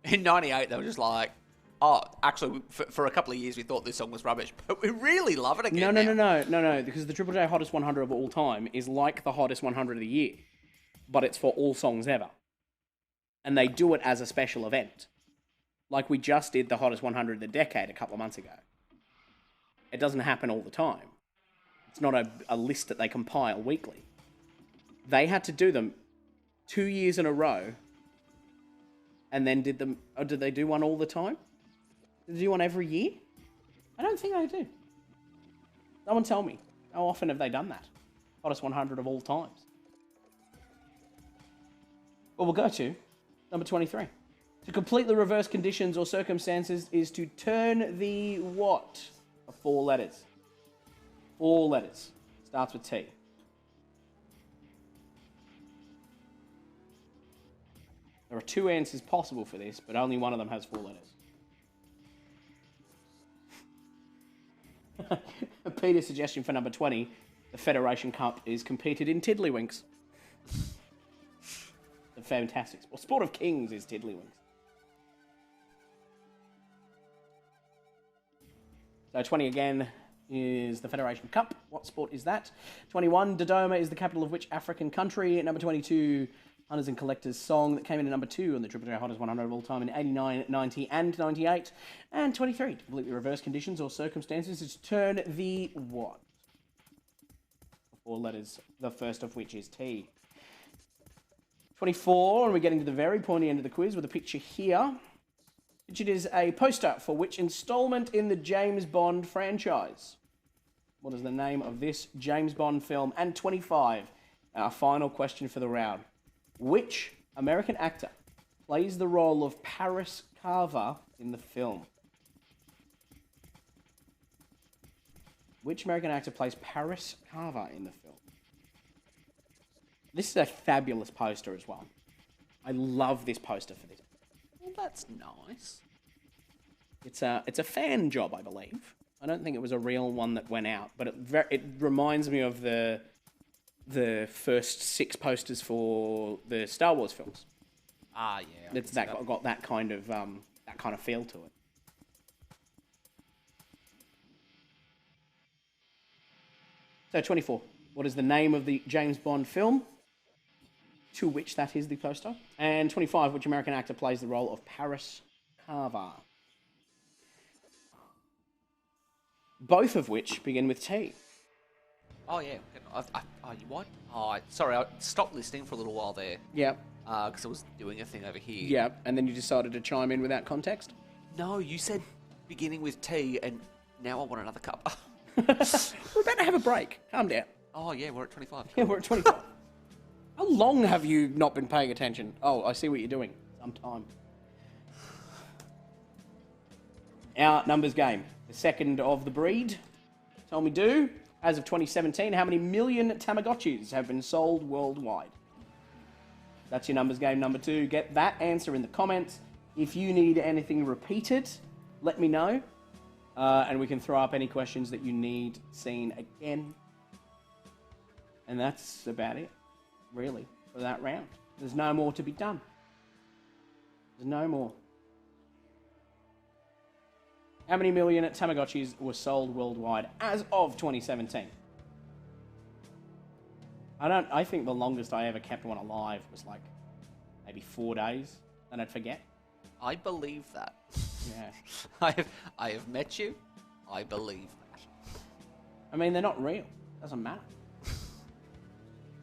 In 98, they were just like, oh, actually, for a couple of years, we thought this song was rubbish, but we really love it again. No, because the Triple J Hottest 100 of all time is like the Hottest 100 of the year, but it's for all songs ever. And they do it as a special event. Like we just did the Hottest 100 of the decade a couple of months ago. It doesn't happen all the time. It's not a list that they compile weekly. They had to do them 2 years in a row, and then did they do one all the time? Did they do one every year? I don't think they do. Someone tell me, how often have they done that? Hottest 100 of all times. Well, we'll go to number 23. To complete the reverse conditions or circumstances is to turn the what of 4 letters? 4 letters. Starts with T. There are 2 answers possible for this, but only one of them has 4 letters. Peter's suggestion for number 20, the Federation Cup is competed in Tiddlywinks. The fantastic sport. Sport of Kings is Tiddlywinks. So 20 again is the Federation Cup. What sport is that? 21, Dodoma is the capital of which African country? Number 22, Hunters and Collectors song that came in at number 2 on the Triple J Hottest 100 of all time in 89, 90 and 98. And 23, to completely reverse conditions or circumstances is to turn the what? 4 letters, the first of which is T. 24, and we're getting to the very pointy end of the quiz with a picture here. Pictured is a poster for which installment in the James Bond franchise? What is the name of this James Bond film? And 25, our final question for the round. Which American actor plays the role of Paris Carver in the film? Which American actor plays Paris Carver in the film? This is a fabulous poster as well. I love this poster for this. Well, that's nice. It's a fan job, I believe. I don't think it was a real one that went out, but it reminds me of the first 6 posters for the Star Wars films. Ah, yeah. It's got that kind of feel to it. So 24. What is the name of the James Bond film to which that is the poster? And 25. Which American actor plays the role of Paris Carver? Both of which begin with T. Oh, yeah. You what? Oh, sorry, I stopped listening for a little while there. Yep. Because I was doing a thing over here. Yep. And then you decided to chime in without context? No, you said beginning with T, and now I want another cup. We're about to have a break. Calm down. Oh, yeah, we're at 25. Yeah, we're at 25. How long have you not been paying attention? Oh, I see what you're doing. Some time. Our numbers game, the second of the breed. Tell me, as of 2017, how many million Tamagotchis have been sold worldwide? That's your numbers game number 2. Get that answer in the comments. If you need anything repeated, let me know. And we can throw up any questions that you need seen again. And that's about it, really, for that round. There's no more to be done. There's no more. How many million Tamagotchis were sold worldwide as of 2017? I think the longest I ever kept one alive was like maybe 4 days, and I'd forget. I believe that. Yeah. I have met you. I believe that. I mean, they're not real. Doesn't matter.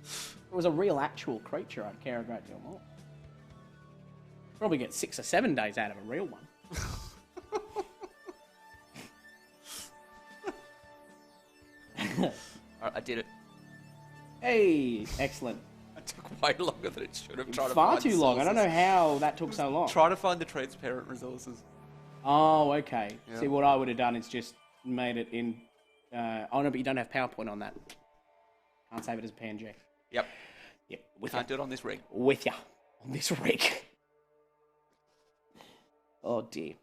If it was a real, actual creature, I'd care a great deal more. Probably get 6 or 7 days out of a real one. Alright, I did it. Hey, excellent. It took way longer than it should have. Far too long. I don't know how that took so long. Try to find the transparent resources. Oh, okay. Yeah. See, what I would have done is just made it in... oh, no, but you don't have PowerPoint on that. Can't save it as a PNG. Yep. Yep. Can't do it on this rig. With ya. On this rig. Oh, dear.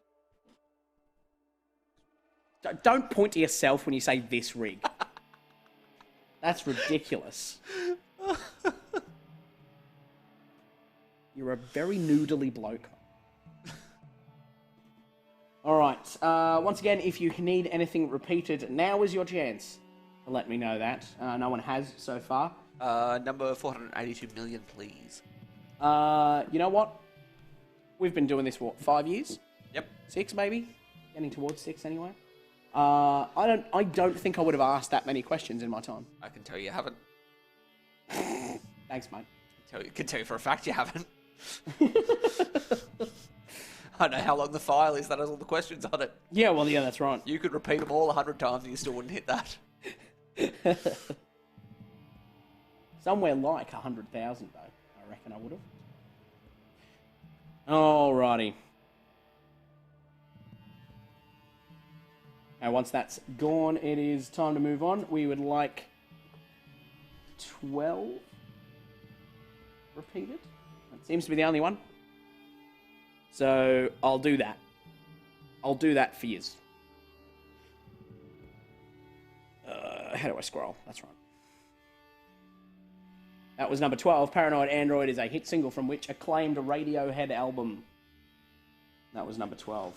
Don't point to yourself when you say this rig. That's ridiculous. You're a very noodly bloke. Alright, once again, if you need anything repeated, now is your chance to let me know that. No one has so far. Number 482 million, please. You know what? We've been doing this, what, 5 years? Yep. 6, maybe? Getting towards 6 anyway. I don't think I would have asked that many questions in my time. I can tell you haven't. Thanks, mate. Can tell you for a fact you haven't. I know how long the file is that has all the questions on it. Yeah, well, yeah, that's right. You could repeat them all 100 times and you still wouldn't hit that. Somewhere like 100,000, though. I reckon I would have. Alrighty. Now, once that's gone, it is time to move on. We would like 12 repeated. That seems to be the only one. So, I'll do that. I'll do that for yous. How do I scroll? That's right. That was number 12. Paranoid Android is a hit single from which acclaimed Radiohead album. That was number 12.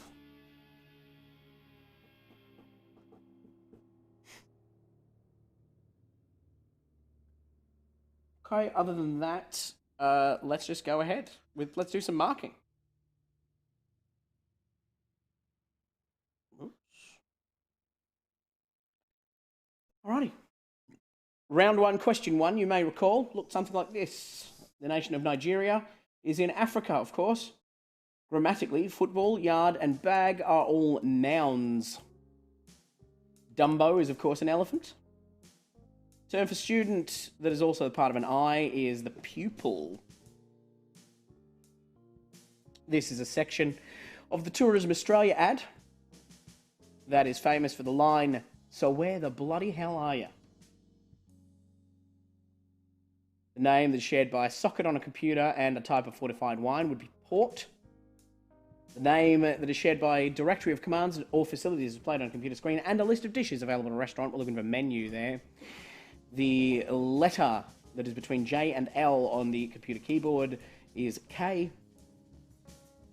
Okay, other than that, let's just go ahead. Let's do some marking. Oops. Alrighty. Round 1, question 1, you may recall, looked something like this. The nation of Nigeria is in Africa, of course. Grammatically, football, yard, and bag are all nouns. Dumbo is, of course, an elephant. Term for student that is also part of an eye is the pupil. This is a section of the Tourism Australia ad that is famous for the line, "So where the bloody hell are you?" The name that is shared by a socket on a computer and a type of fortified wine would be port. The name that is shared by a directory of commands or facilities displayed on a computer screen and a list of dishes available in a restaurant. We're looking for a menu there. The letter that is between J and L on the computer keyboard is K.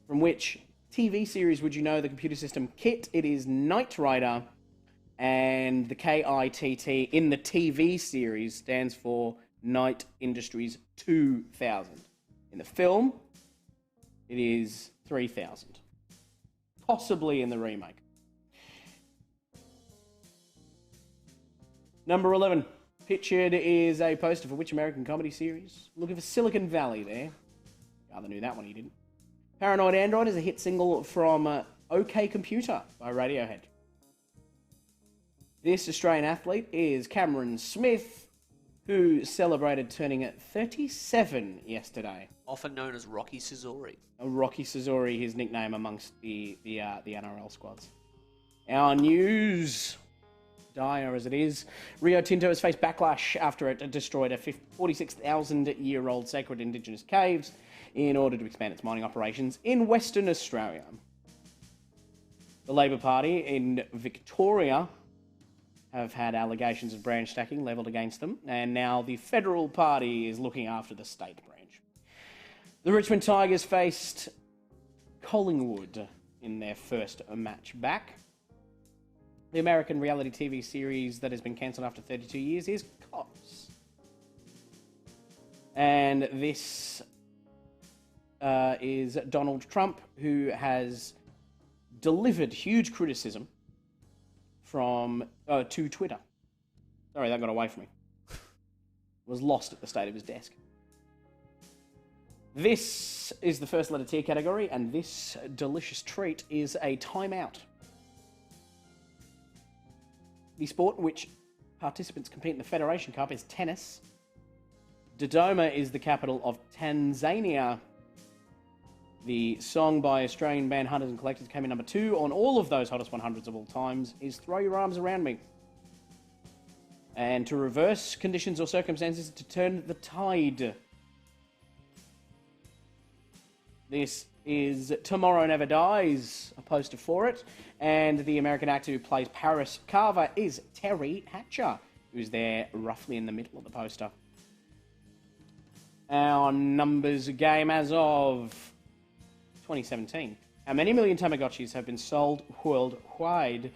From which TV series would you know the computer system KITT? It is Knight Rider, and the KITT in the TV series stands for Knight Industries 2000. In the film, it is 3000. Possibly in the remake. Number 11. Pictured is a poster for which American comedy series? Looking for Silicon Valley there. The other knew that one, he didn't. Paranoid Android is a hit single from OK Computer by Radiohead. This Australian athlete is Cameron Smith, who celebrated turning 37 yesterday. Often known as Rocky Sazori. Rocky Sazori, his nickname amongst the NRL squads. Our news, dire as it is, Rio Tinto has faced backlash after it destroyed a 46,000-year-old sacred indigenous caves in order to expand its mining operations in Western Australia. The Labor Party in Victoria have had allegations of branch stacking levelled against them, and now the Federal Party is looking after the state branch. The Richmond Tigers faced Collingwood in their first match back. The American reality TV series that has been cancelled after 32 years is Cops. And this is Donald Trump, who has delivered huge criticism to Twitter. Sorry, that got away from me. Was lost at the state of his desk. This is the first letter T category, and this delicious treat is a timeout. The sport in which participants compete in the Federation Cup is tennis. Dodoma is the capital of Tanzania. The song by Australian band Hunters and Collectors came in number 2 on all of those hottest 100s of all times is Throw Your Arms Around Me. And to reverse conditions or circumstances to turn the tide. This is Tomorrow Never Dies, a poster for it. And the American actor who plays Paris Carver is Terry Hatcher, who's there roughly in the middle of the poster. Our numbers game as of 2017. How many million Tamagotchis have been sold worldwide?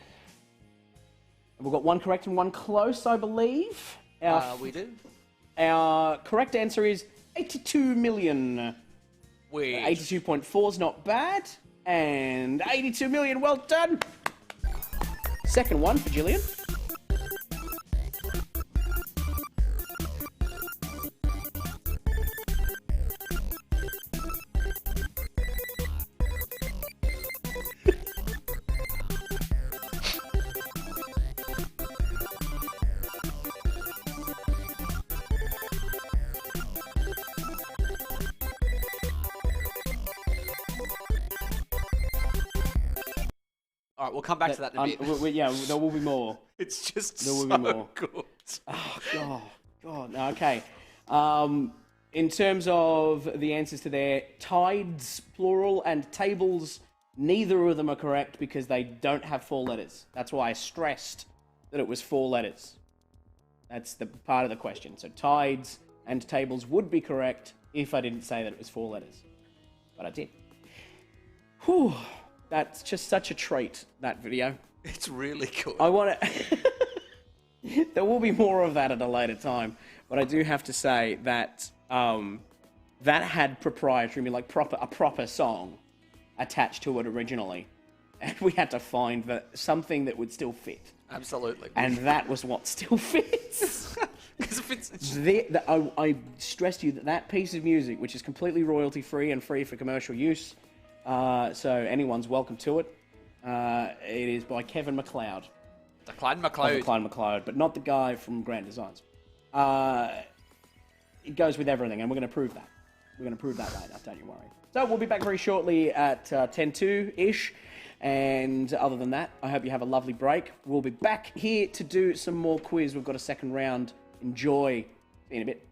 We've got one correct and one close, I believe. We do. Our correct answer is 82 million. Weird. 82.4 is not bad. And 82 million, well done. Second one for Gillian. All right, we'll come back to that in a bit. Yeah, there will be more. It's just There will so be more. good. Oh, God. No, okay. In terms of the answers to their tides, plural, and tables, neither of them are correct because they don't have 4 letters. That's why I stressed that it was 4 letters. That's the part of the question. So tides and tables would be correct if I didn't say that it was 4 letters. But I did. Whew. That's just such a treat, that video. It's really good. I want to... There will be more of that at a later time, but I do have to say that that had proprietary, like a proper song attached to it originally, and we had to find something that would still fit. Absolutely. And that was what still fits. Because if it's... I stressed to you that piece of music, which is completely royalty-free and free for commercial use, so anyone's welcome to it. It is by Kevin MacLeod. Declan MacLeod. Declan MacLeod, but not the guy from Grand Designs. It goes with everything, and we're going to prove that. We're going to prove that later, don't you worry. So we'll be back very shortly at 10:02-ish. And other than that, I hope you have a lovely break. We'll be back here to do some more quiz. We've got a second round. Enjoy. See you in a bit.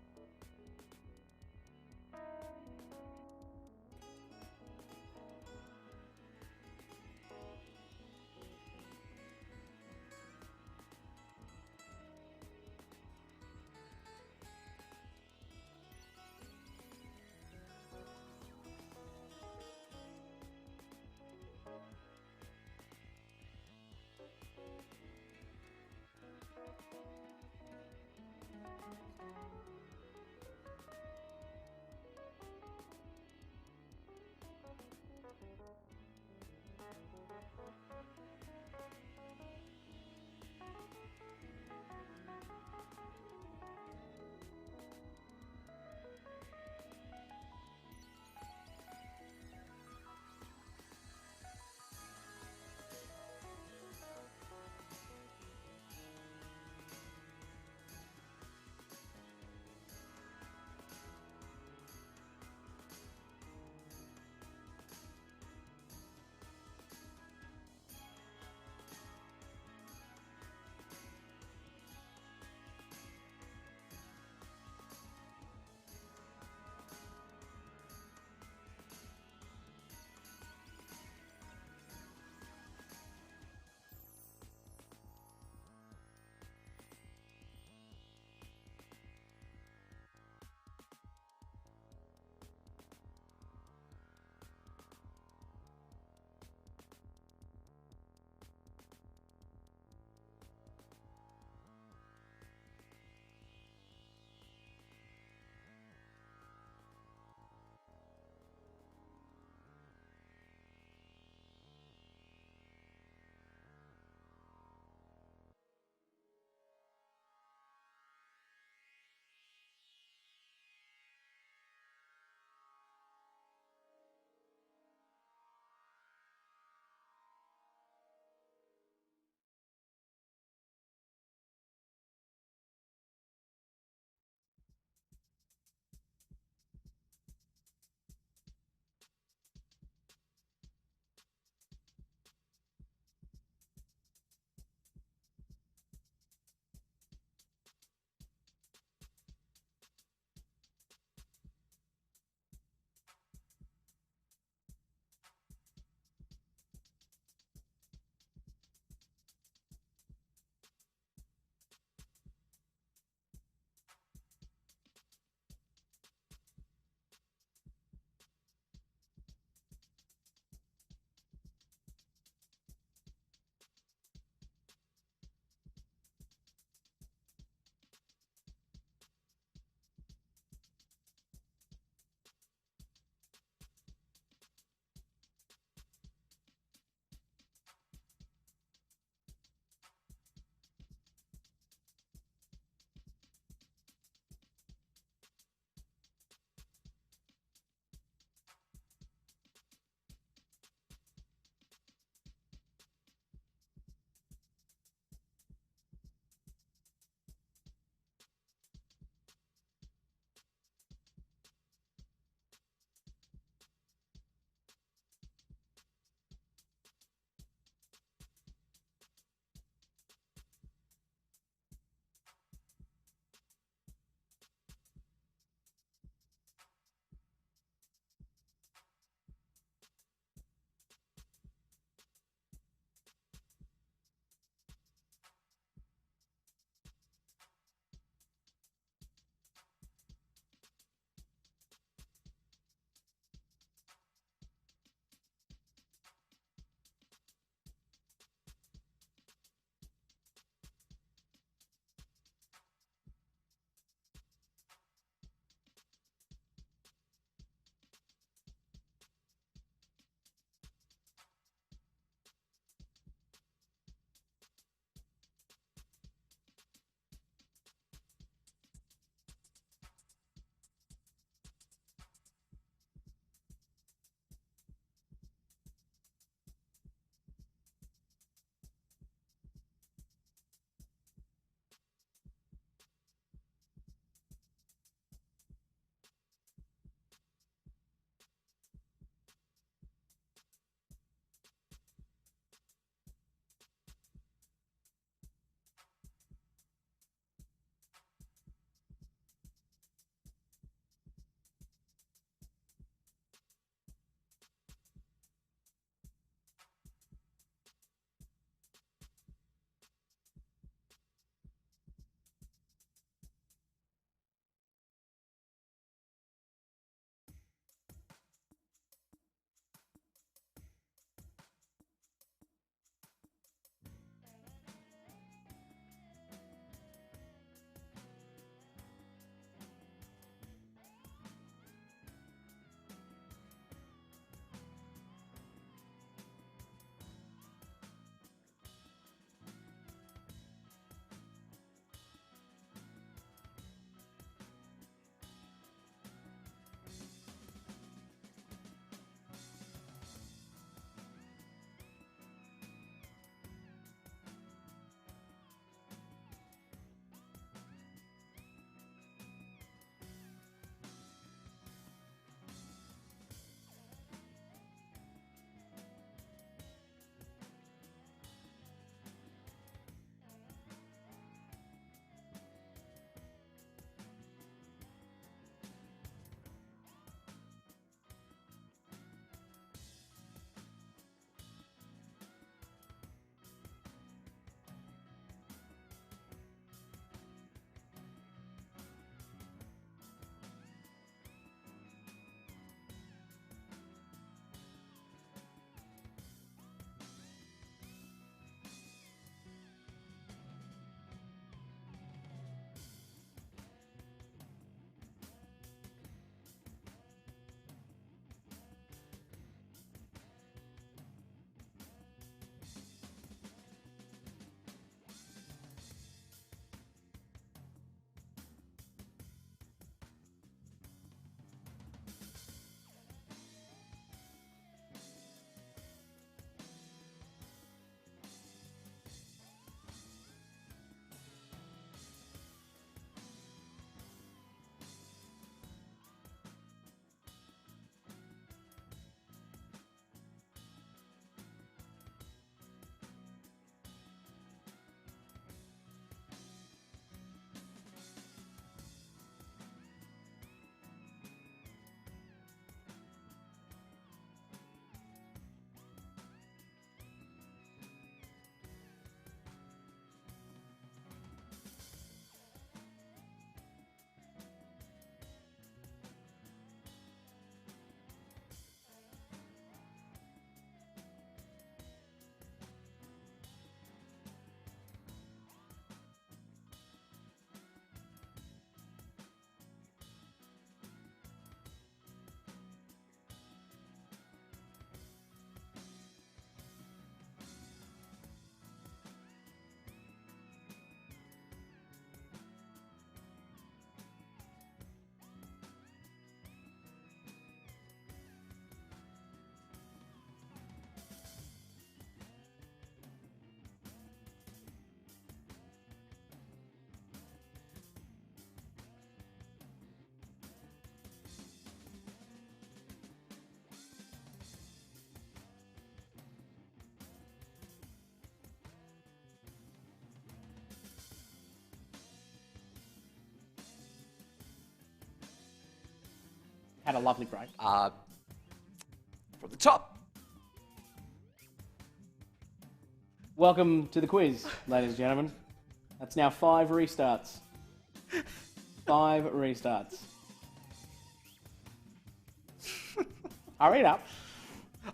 Had a lovely break. From the top. Welcome to the quiz, ladies and gentlemen. That's now 5 restarts. 5 restarts. Hurry it up.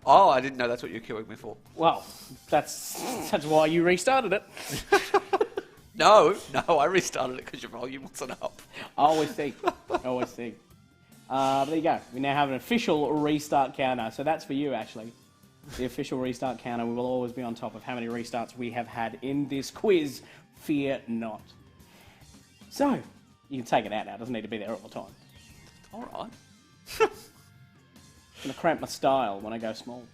Oh, I didn't know that's what you're queuing me for. Well, that's why you restarted it. No, I restarted it because your volume wasn't up. I always think. But there you go. We now have an official restart counter. So that's for you, actually. The official restart counter. We will always be on top of how many restarts we have had in this quiz. Fear not. So, you can take it out now. It doesn't need to be there all the time. All right. I'm going to cramp my style when I go small.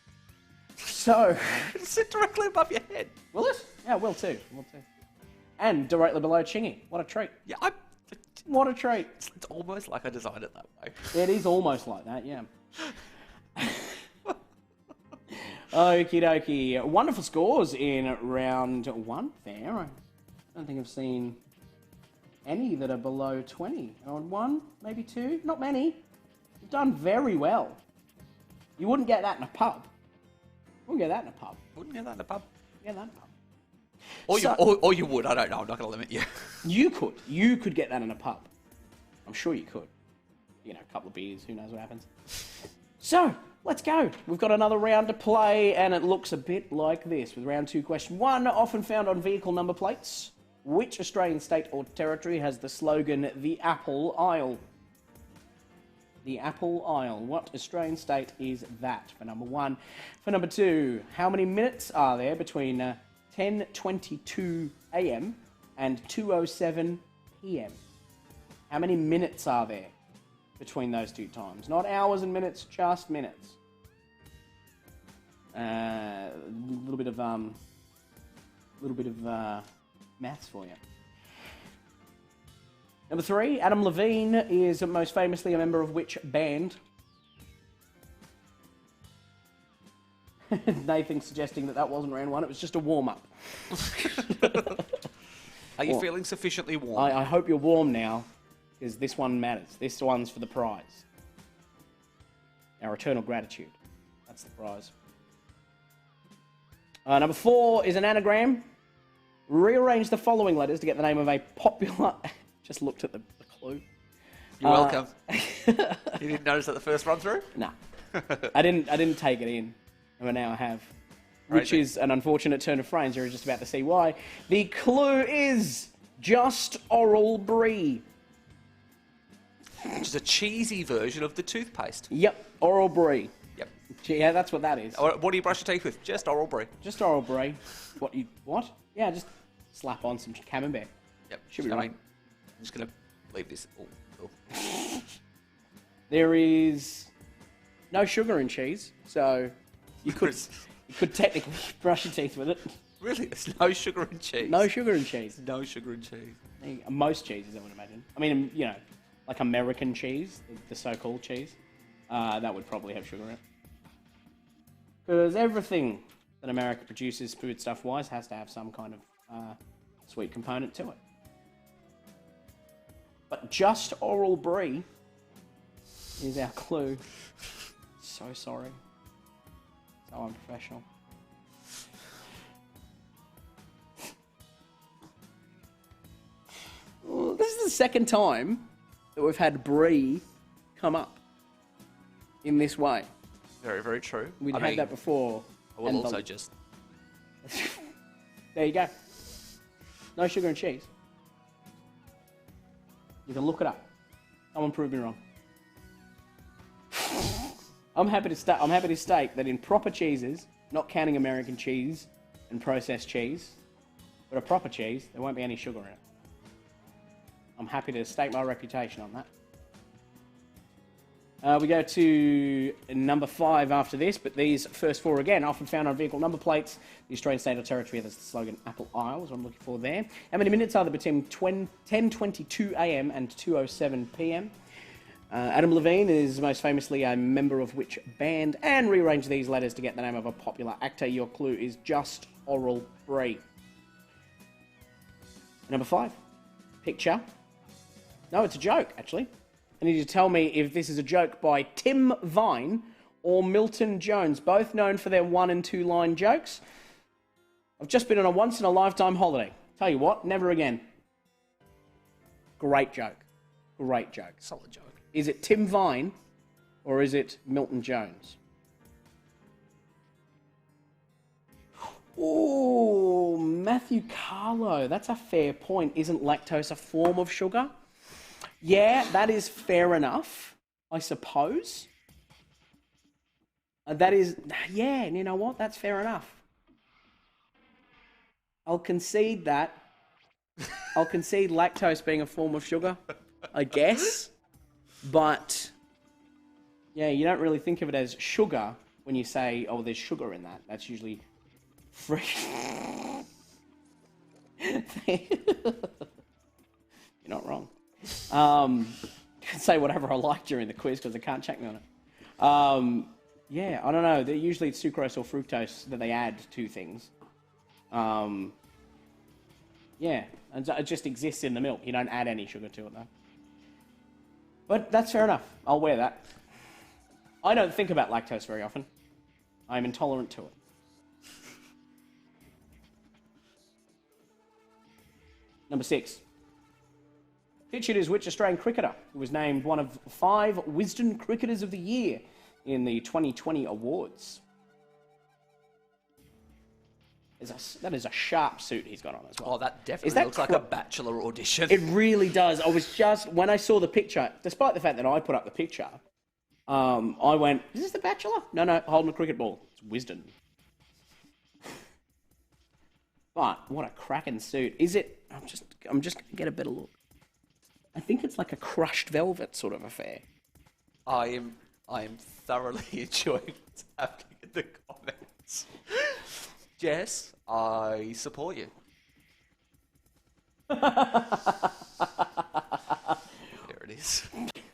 So... It'll sit directly above your head. Will it? Yeah, it will too. And directly below Chingy. What a treat. Yeah, What a treat. it's almost like I designed it that way. It is almost like that, yeah. Okie dokie. Wonderful scores in round 1 there. I don't think I've seen any that are below 20. On 1, maybe 2. Not many. You've done very well. You wouldn't get that in a pub. Wouldn't get that in a pub. Get that in a pub. Or you would. I don't know. I'm not going to limit you. You could. You could get that in a pub. I'm sure you could. You know, a couple of beers. Who knows what happens. So, let's go. We've got another round to play, and it looks a bit like this. With round 2, question 1, often found on vehicle number plates. Which Australian state or territory has the slogan, "The Apple Isle"? The Apple Isle. What Australian state is that, for number 1? For number 2, how many minutes are there between 10:22 a.m. and 2:07 p.m.? How many minutes are there between those two times? Not hours and minutes, just minutes. A little bit of maths for you. Number 3, Adam Levine is most famously a member of which band? Nathan's suggesting that wasn't round 1, it was just a warm-up. Are you feeling sufficiently warm? I hope you're warm now, because this one matters. This one's for the prize. Our eternal gratitude. That's the prize. Number 4 is an anagram. Rearrange the following letters to get the name of a popular... Just looked at the clue. You're welcome. You didn't notice that the first run through? No. I didn't take it in. And now I have. Which is an unfortunate turn of phrase. You're just about to see why. The clue is just oral brie. Which is a cheesy version of the toothpaste. Yep, oral brie. Yep. Yeah, that's what that is. What do you brush your teeth with? Just oral brie. Just oral brie. What? Yeah, just slap on some camembert. Yep. Should be right. I'm just going to leave this. Oh. There is no sugar in cheese, so you could technically brush your teeth with it. Really? There's no sugar in cheese? No sugar in cheese. No sugar in cheese. Most cheeses, I would imagine. I mean, you know, like American cheese, the so-called cheese, that would probably have sugar in it. Because everything that America produces, food stuff-wise, has to have some kind of sweet component to it. But just oral brie is our clue. So sorry. So unprofessional. Well, this is the second time that we've had brie come up in this way. Very, very true. We'd had that before. I will also just... There you go. No sugar and cheese. You can look it up. Someone prove me wrong. I'm happy to state that in proper cheeses, not counting American cheese and processed cheese, but a proper cheese, there won't be any sugar in it. I'm happy to stake my reputation on that. We go to number 5 after this, but these first 4 again, often found on vehicle number plates. The Australian state or territory has the slogan Apple Isle, is what I'm looking for there. How many minutes are there between 10:22 a.m. and 2:07 p.m.? Adam Levine is most famously a member of which band? And rearrange these letters to get the name of a popular actor. Your clue is just oral brie. Number 5. Picture. No, it's a joke, actually. I need you to tell me if this is a joke by Tim Vine or Milton Jones, both known for their 1 and 2 line jokes. I've just been on a once-in-a-lifetime holiday. Tell you what, never again. Great joke. Great joke. Solid joke. Is it Tim Vine or is it Milton Jones? Oh, Matthew Carlo. That's a fair point. Isn't lactose a form of sugar? Yeah, that is fair enough, I suppose. That is, yeah, you know what? That's fair enough. I'll concede that. I'll concede lactose being a form of sugar, I guess. But, yeah, you don't really think of it as sugar when you say, oh, there's sugar in that. That's usually free. You're not wrong. I can say whatever I like during the quiz because I can't check me on it. Yeah, I don't know. Usually it's sucrose or fructose that they add to things. Yeah, and it just exists in the milk. You don't add any sugar to it, though. But that's fair enough. I'll wear that. I don't think about lactose very often. I'm intolerant to it. Number 6. Pictured is which Australian cricketer who was named one of 5 Wisden Cricketers of the Year in the 2020 awards? That is a sharp suit he's got on as well. Oh, that definitely looks like a bachelor audition. It really does. I was just, when I saw the picture, despite the fact that I put up the picture, I went, is this the Bachelor? No, holding a cricket ball. It's Wisden. But what a cracking suit. Is it, I'm just going to get a better look. I think it's like a crushed velvet sort of affair. I am thoroughly enjoying what's happening in the comments. Jess, I support you. There it is.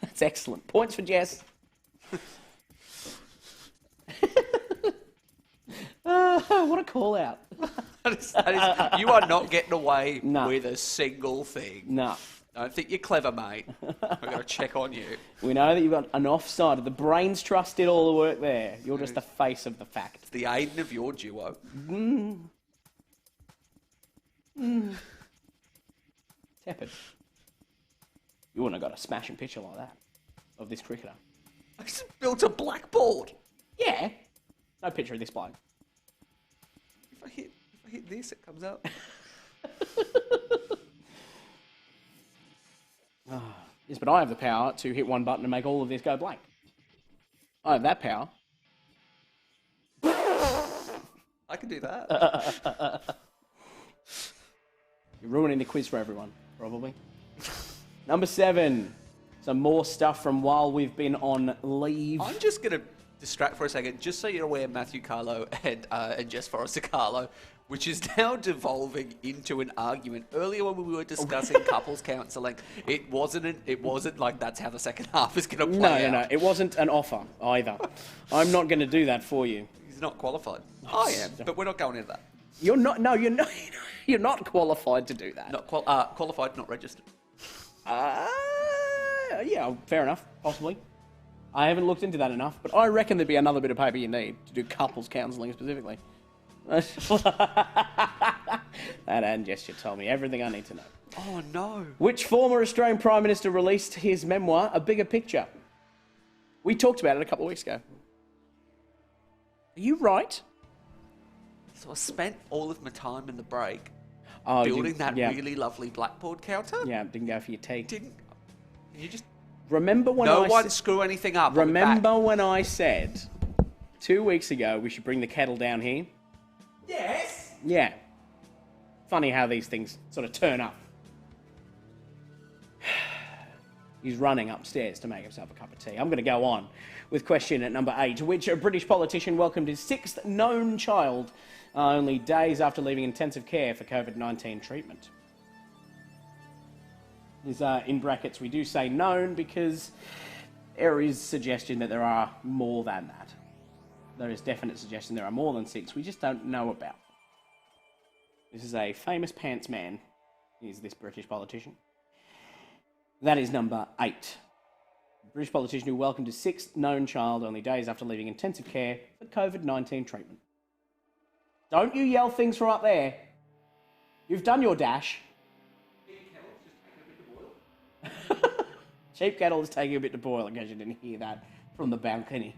That's excellent. Points for Jess. What a call out. That is, you are not getting away with a single thing. No. I don't think you're clever, mate. I've got to check on you. We know that you've got an offside. The brains trust did all the work there. You're just the face of the fact. It's the Aiden of your duo. Tepid. You wouldn't have got a smashing picture like that of this cricketer. I just built a blackboard. Yeah. No picture of this bloke. If I hit this, it comes up. Yes, but I have the power to hit one button and make all of this go blank. I have that power. I can do that. You're ruining the quiz for everyone, probably. Number 7. Some more stuff from while we've been on leave. I'm just going to distract for a second, just so you're aware, Matthew Carlo and Jess Forrester Carlo, which is now devolving into an argument. Earlier when we were discussing couples counselling, it wasn't like that's how the second half is going to play out. No. It wasn't an offer either. I'm not going to do that for you. He's not qualified. I am, but we're not going into that. You're not. No, you're not. You're not qualified to do that. Not qualified, not registered. Yeah, fair enough. Possibly. I haven't looked into that enough, but I reckon there'd be another bit of paper you need to do couples counselling specifically. That and gesture told me everything I need to know. Oh, no. Which former Australian Prime Minister released his memoir, A Bigger Picture? We talked about it a couple of weeks ago. Are you right? So I spent all of my time in the break Oh, building that really lovely blackboard counter. Yeah, didn't go for your tea. Can you just... Remember when No one screw anything up. Remember when I said 2 weeks ago we should bring the kettle down here? Yes. Yeah. Funny how these things sort of turn up. He's running upstairs to make himself a cup of tea. I'm going to go on with question at number 8, which a British politician welcomed his 6th known child only days after leaving intensive care for COVID-19 treatment. Is in brackets, we do say known because there is suggestion that there are more than that. There is definite suggestion there are more than 6. We just don't know about. This is a famous pants man, is this British politician. That is number 8. British politician who welcomed his sixth known child only days after leaving intensive care for COVID-19 treatment. Don't you yell things from up there. You've done your dash. Cheap kettle is taking a bit to boil, in case you didn't hear that from the balcony.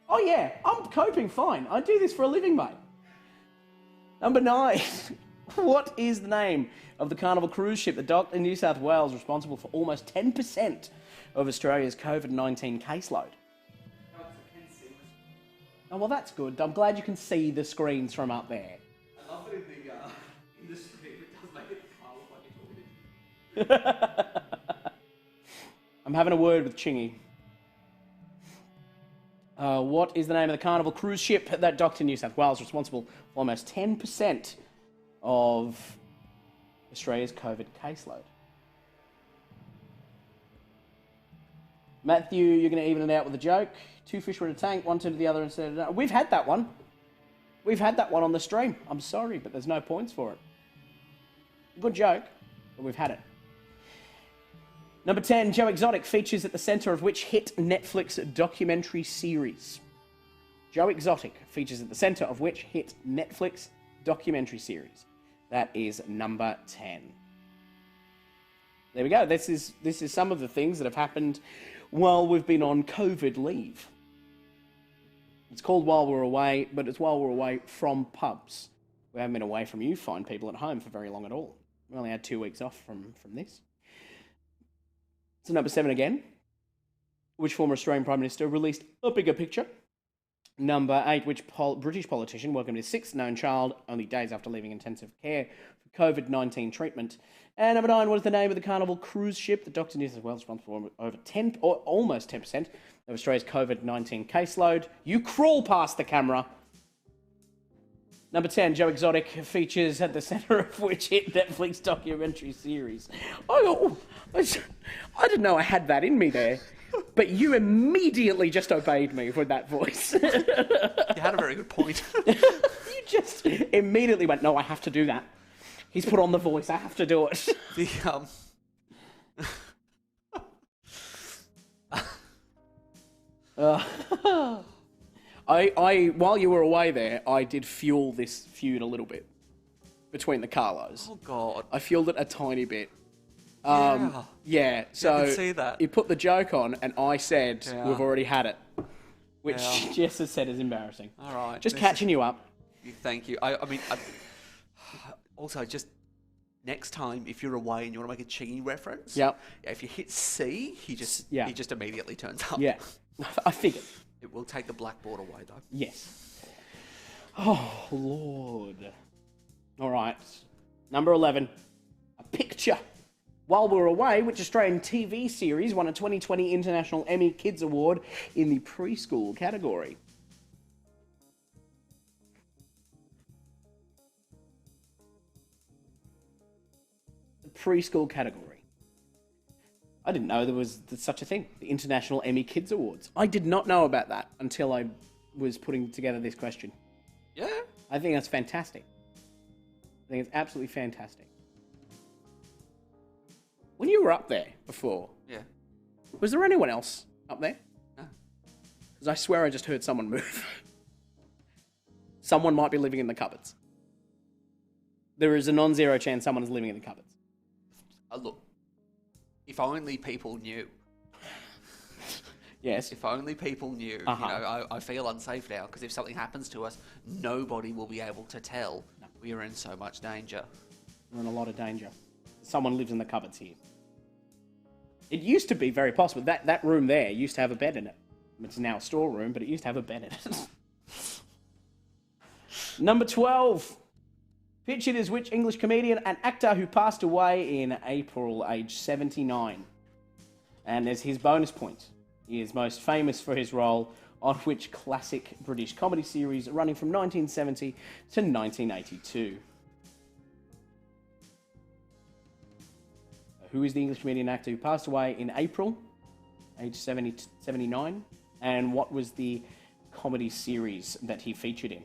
Oh yeah, I'm coping fine. I do this for a living, mate. Number 9. What is the name of the Carnival cruise ship that docked in New South Wales, responsible for almost 10% of Australia's COVID-19 caseload? Oh, well, that's good. I'm glad you can see the screens from up there. I love it in the screen, it does make it look like you're talking. I'm having a word with Chingy. What is the name of the Carnival cruise ship that docked in New South Wales, responsible for almost 10% of Australia's COVID caseload? Matthew, you're going to even it out with a joke. 2 fish were in a tank, one turned to the other and said, we've had that one. We've had that one on the stream. I'm sorry, but there's no points for it. Good joke, but we've had it. Number 10, Joe Exotic features at the centre of which hit Netflix documentary series? Joe Exotic features at the centre of which hit Netflix documentary series? That is number 10. There we go. This is some of the things that have happened while we've been on COVID leave. It's called While We're Away, but it's while we're away from pubs. We haven't been away from you fine people at home for very long at all. We only had 2 weeks off from this. So number 7 again. Which former Australian Prime Minister released a bigger picture? Number 8, which British politician welcomed his 6th known child only days after leaving intensive care for COVID-19 treatment? And number 9, what is the name of the Carnival cruise ship that docked in New South Wales, responsible for over 10 or almost 10% of Australia's COVID-19 caseload? You crawl past the camera. Number 10, Joe Exotic features at the centre of which hit Netflix documentary series? I didn't know I had that in me there, but you immediately just obeyed me with that voice. You had a very good point. You just immediately went, no, I have to do that. He's put on the voice, I have to do it. While you were away there, I did fuel this feud a little bit between the Carlos. Oh, God. I fueled it a tiny bit. Yeah, so I can see that. You put the joke on, and I said, we've already had it. Which Jess has said is embarrassing. All right. Just catching you up. Thank you. Also, just next time, if you're away and you want to make a Chingy reference, if you hit C, he just immediately turns up. Yeah, I figured. It will take the blackboard away, though. Yes. Oh, Lord. All right. Number 11. A picture. While We're Away, which Australian TV series won a 2020 International Emmy Kids Award in the preschool category? The preschool category. I didn't know there was such a thing, the International Emmy Kids Awards. I did not know about that until I was putting together this question. Yeah. I think that's fantastic. I think it's absolutely fantastic. When you were up there before, was there anyone else up there? No. Because I swear I just heard someone move. Someone might be living in the cupboards. There is a non-zero chance someone is living in the cupboards. Look, if only people knew. Yes. If only people knew. Uh-huh. You know, I feel unsafe now because if something happens to us, nobody will be able to tell. No. We are in so much danger. We're in a lot of danger. Someone lives in the cupboards here. It used to be very possible. That room there used to have a bed in it. It's now a storeroom, but it used to have a bed in it. Number 12. Pictured is which English comedian and actor who passed away in April, aged 79. And there's his bonus point. He is most famous for his role on which classic British comedy series running from 1970 to 1982. Who is the English comedian and actor who passed away in April, aged 79? And what was the comedy series that he featured in?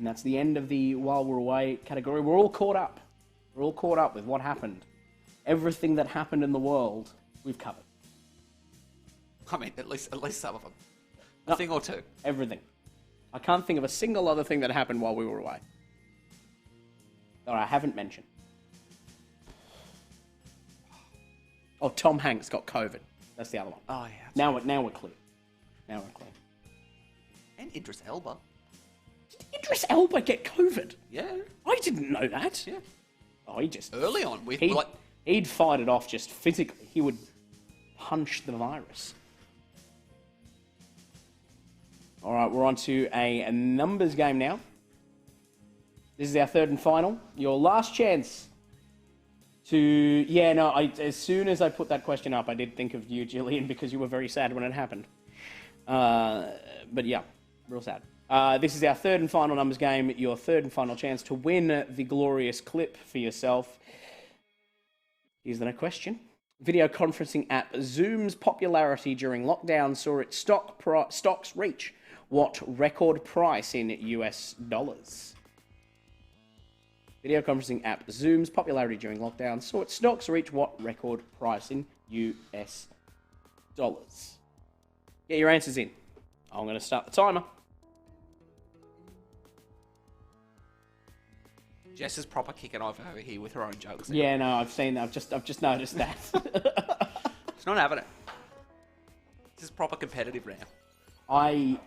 And that's the end of the while we're away category. We're all caught up. We're all caught up with what happened. Everything that happened in the world, we've covered. I mean, at least some of them. A thing or two. Everything. I can't think of a single other thing that happened while we were away that I haven't mentioned. Oh, Tom Hanks got COVID. That's the other one. Oh, yeah. Now we're clear. Now we're clear. And Idris Elba. Did Idris Elba get COVID? Yeah. I didn't know that. Yeah. Oh, he just... Early on. He'd fight it off just physically. He would punch the virus. All right, we're on to a numbers game now. This is our third and final. Your last chance to... Yeah, no, as soon as I put that question up, I did think of you, Gillian, because you were very sad when it happened. But yeah, real sad. This is our third and final numbers game. Your third and final chance to win the glorious clip for yourself. Here's the next question. Video conferencing app Zoom's popularity during lockdown saw its stocks reach what record price in US dollars? Video conferencing app Zoom's popularity during lockdown saw its stocks reach what record price in US dollars? Get your answers in. I'm going to start the timer. Jess is proper kicking over here with her own jokes. Yeah, no, I've seen that. I've just noticed that. She's not having it. This is proper competitive now. I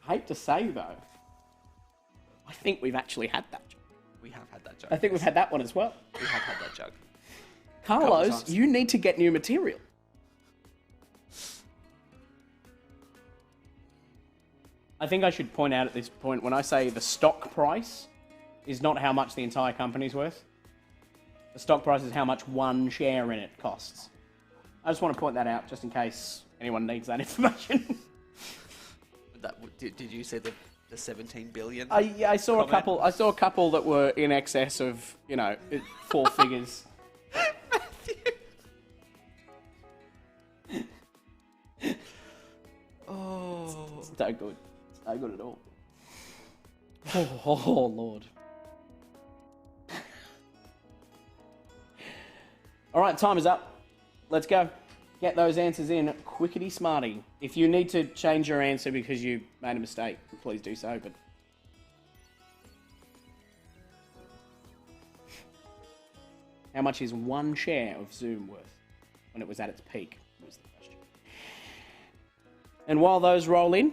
hate to say, though, I think we've actually had that joke. We have had that joke. I think we've had that one as well. We have had that joke. Carlos, you need to get new material. I think I should point out at this point, when I say the stock price is not how much the entire company's worth. The stock price is how much one share in it costs. I just want to point that out, just in case anyone needs that information. Did you say the 17 billion? I saw comment? a couple. I saw a couple that were in excess of, four figures. Oh, it's no good. No good at all. Oh Lord. All right, time is up. Let's go. Get those answers in quickety smarty. If you need to change your answer because you made a mistake, please do so. But how much is one share of Zoom worth when it was at its peak? Was the question. And while those roll in,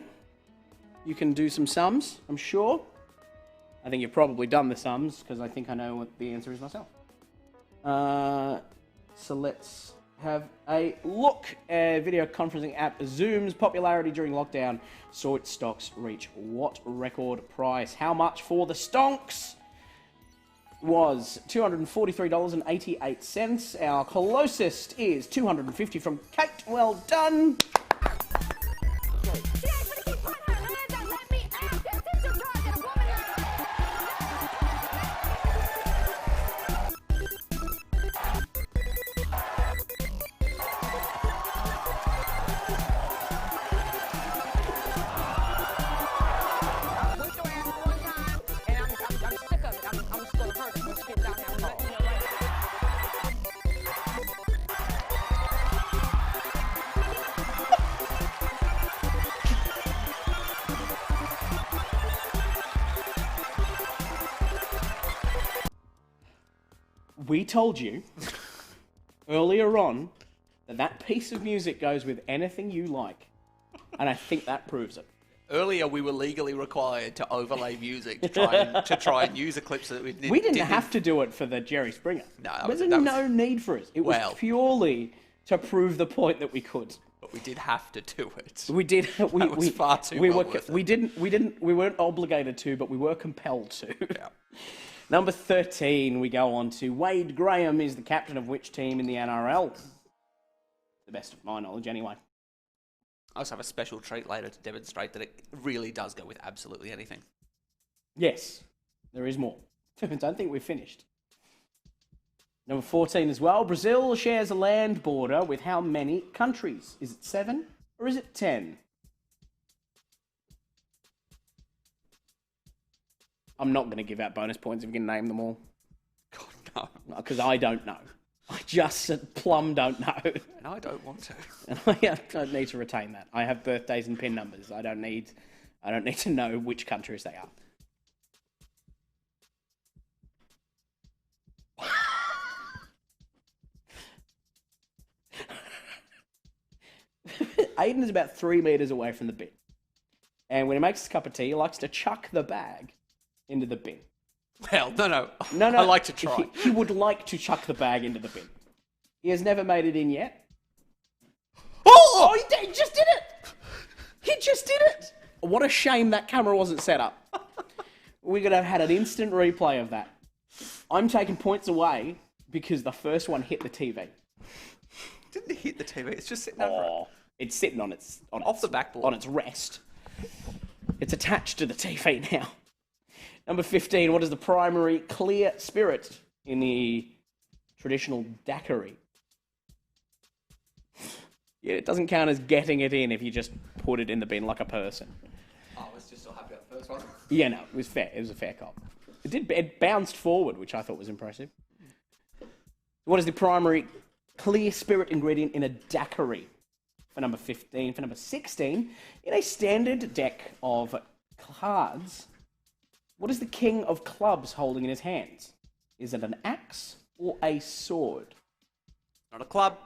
you can do some sums, I'm sure. I think you've probably done the sums because I think I know what the answer is myself. So let's have a look. Video conferencing app Zoom's popularity during lockdown saw its stocks reach what record price? How much for the stonks? Was $243.88. Our closest is $250 from Kate. Well done. We told you earlier on that piece of music goes with anything you like, and I think that proves it. Earlier, we were legally required to overlay music to try and use a clip so that we didn't have to do it for the Jerry Springer. No, there was no need for it. It was purely to prove the point that we could. But we did have to do it. We did. That was far too well worth it. We weren't obligated to, but we were compelled to. Yeah. Number 13, we go on to Wade Graham is the captain of which team in the NRL? The best of my knowledge, anyway. I also have a special treat later to demonstrate that it really does go with absolutely anything. Yes, there is more. I don't think we've finished. Number 14 as well. Brazil shares a land border with how many countries? Is it 7 or is it 10? I'm not going to give out bonus points if you can name them all. God, no. Because I don't know. I just plumb don't know. And I don't want to. And I don't need to retain that. I have birthdays and PIN numbers. I don't need to know which countries they are. Aiden is about 3 meters away from the bin. And when he makes his cup of tea, he likes to chuck the bag into the bin. Well, no. No. I like to try. He would like to chuck the bag into the bin. He has never made it in yet. Oh, he just did it! He just did it! What a shame that camera wasn't set up. We're going to have had an instant replay of that. I'm taking points away because the first one hit the TV. Didn't hit the TV. It's just sitting over it. It's sitting on Off the backboard. On its rest. It's attached to the TV now. Number 15, what is the primary clear spirit in the traditional daiquiri? Yeah, it doesn't count as getting it in if you just put it in the bin like a person. I was just so happy about the first one. Yeah, no, it was fair. It was a fair cop. It bounced forward, which I thought was impressive. What is the primary clear spirit ingredient in a daiquiri? For number 15. For number 16, in a standard deck of cards, what is the king of clubs holding in his hands? Is it an axe or a sword? Not a club.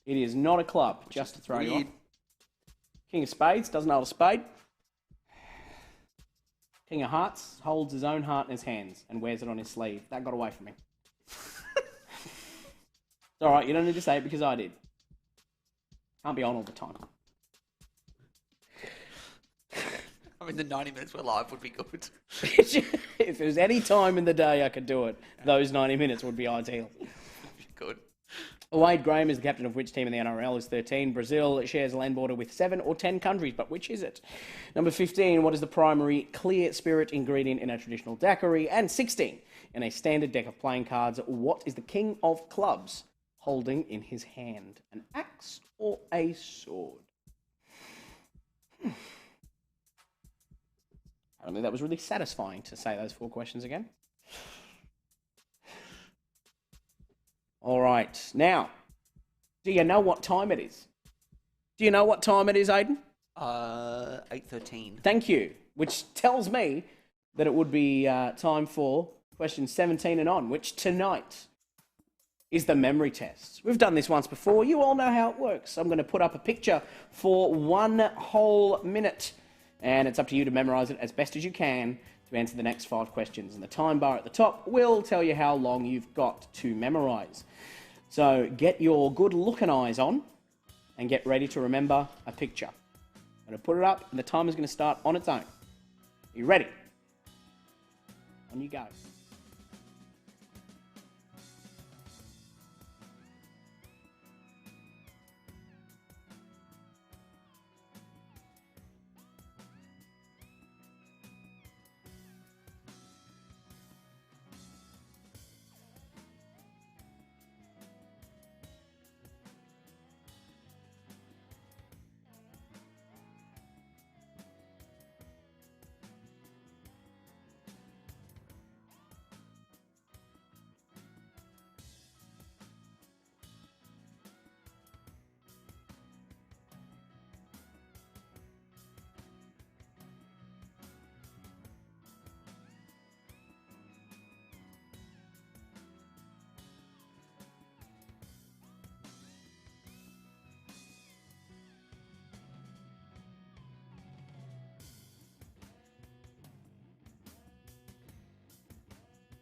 It is not a club, just to throw you off. King of spades doesn't hold a spade. King of hearts holds his own heart in his hands and wears it on his sleeve. That got away from me. It's alright, you don't need to say it because I did. Can't be on all the time. I mean, the 90 minutes we're live would be good. If there's any time in the day I could do it, those 90 minutes would be ideal. Good. Wade Graham is the captain of which team in the NRL? Is 13. Brazil shares a land border with 7 or 10 countries, but which is it? Number 15, what is the primary clear spirit ingredient in a traditional daiquiri? And 16, in a standard deck of playing cards, what is the king of clubs holding in his hand? An axe or a sword? I don't think that was really satisfying to say those 4 questions again. All right. Now, do you know what time it is? Do you know what time it is, Aiden? 8:13. Thank you. Which tells me that it would be time for question 17 and on, which tonight is the memory test. We've done this once before. You all know how it works. I'm going to put up a picture for 1 whole minute, and it's up to you to memorise it as best as you can to answer the next 5 questions. And the time bar at the top will tell you how long you've got to memorise. So get your good-looking eyes on and get ready to remember a picture. I'm going to put it up, and the timer is going to start on its own. Are you ready? On you go.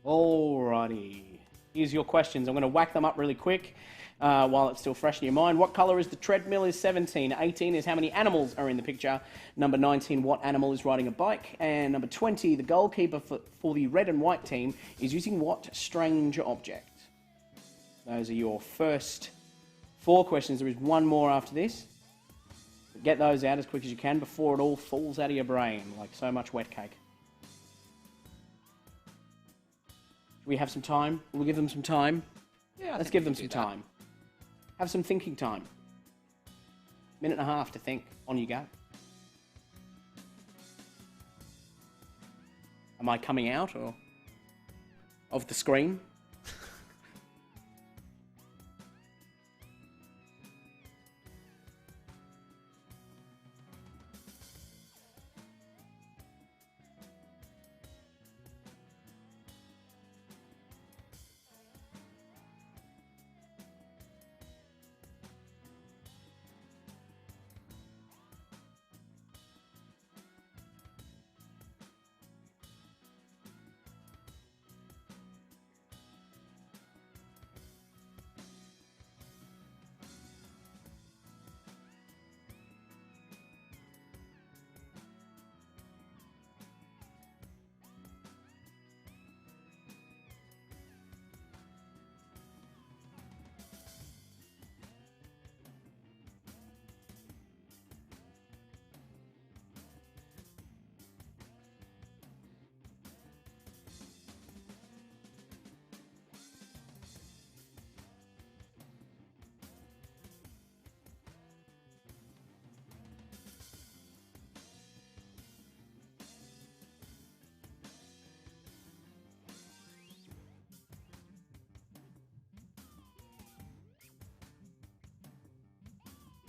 Alrighty. Here's your questions. I'm going to whack them up really quick while it's still fresh in your mind. What colour is the treadmill is 17. 18 is how many animals are in the picture. Number 19, what animal is riding a bike. And number 20, the goalkeeper for the red and white team is using what strange object. Those are your first 4 questions. There is one more after this. Get those out as quick as you can before it all falls out of your brain like so much wet cake. We have some time. We'll give them some time. Yeah, let's give them some time. Have some thinking time. Minute and a half to think. On you go. Am I coming out or of the screen?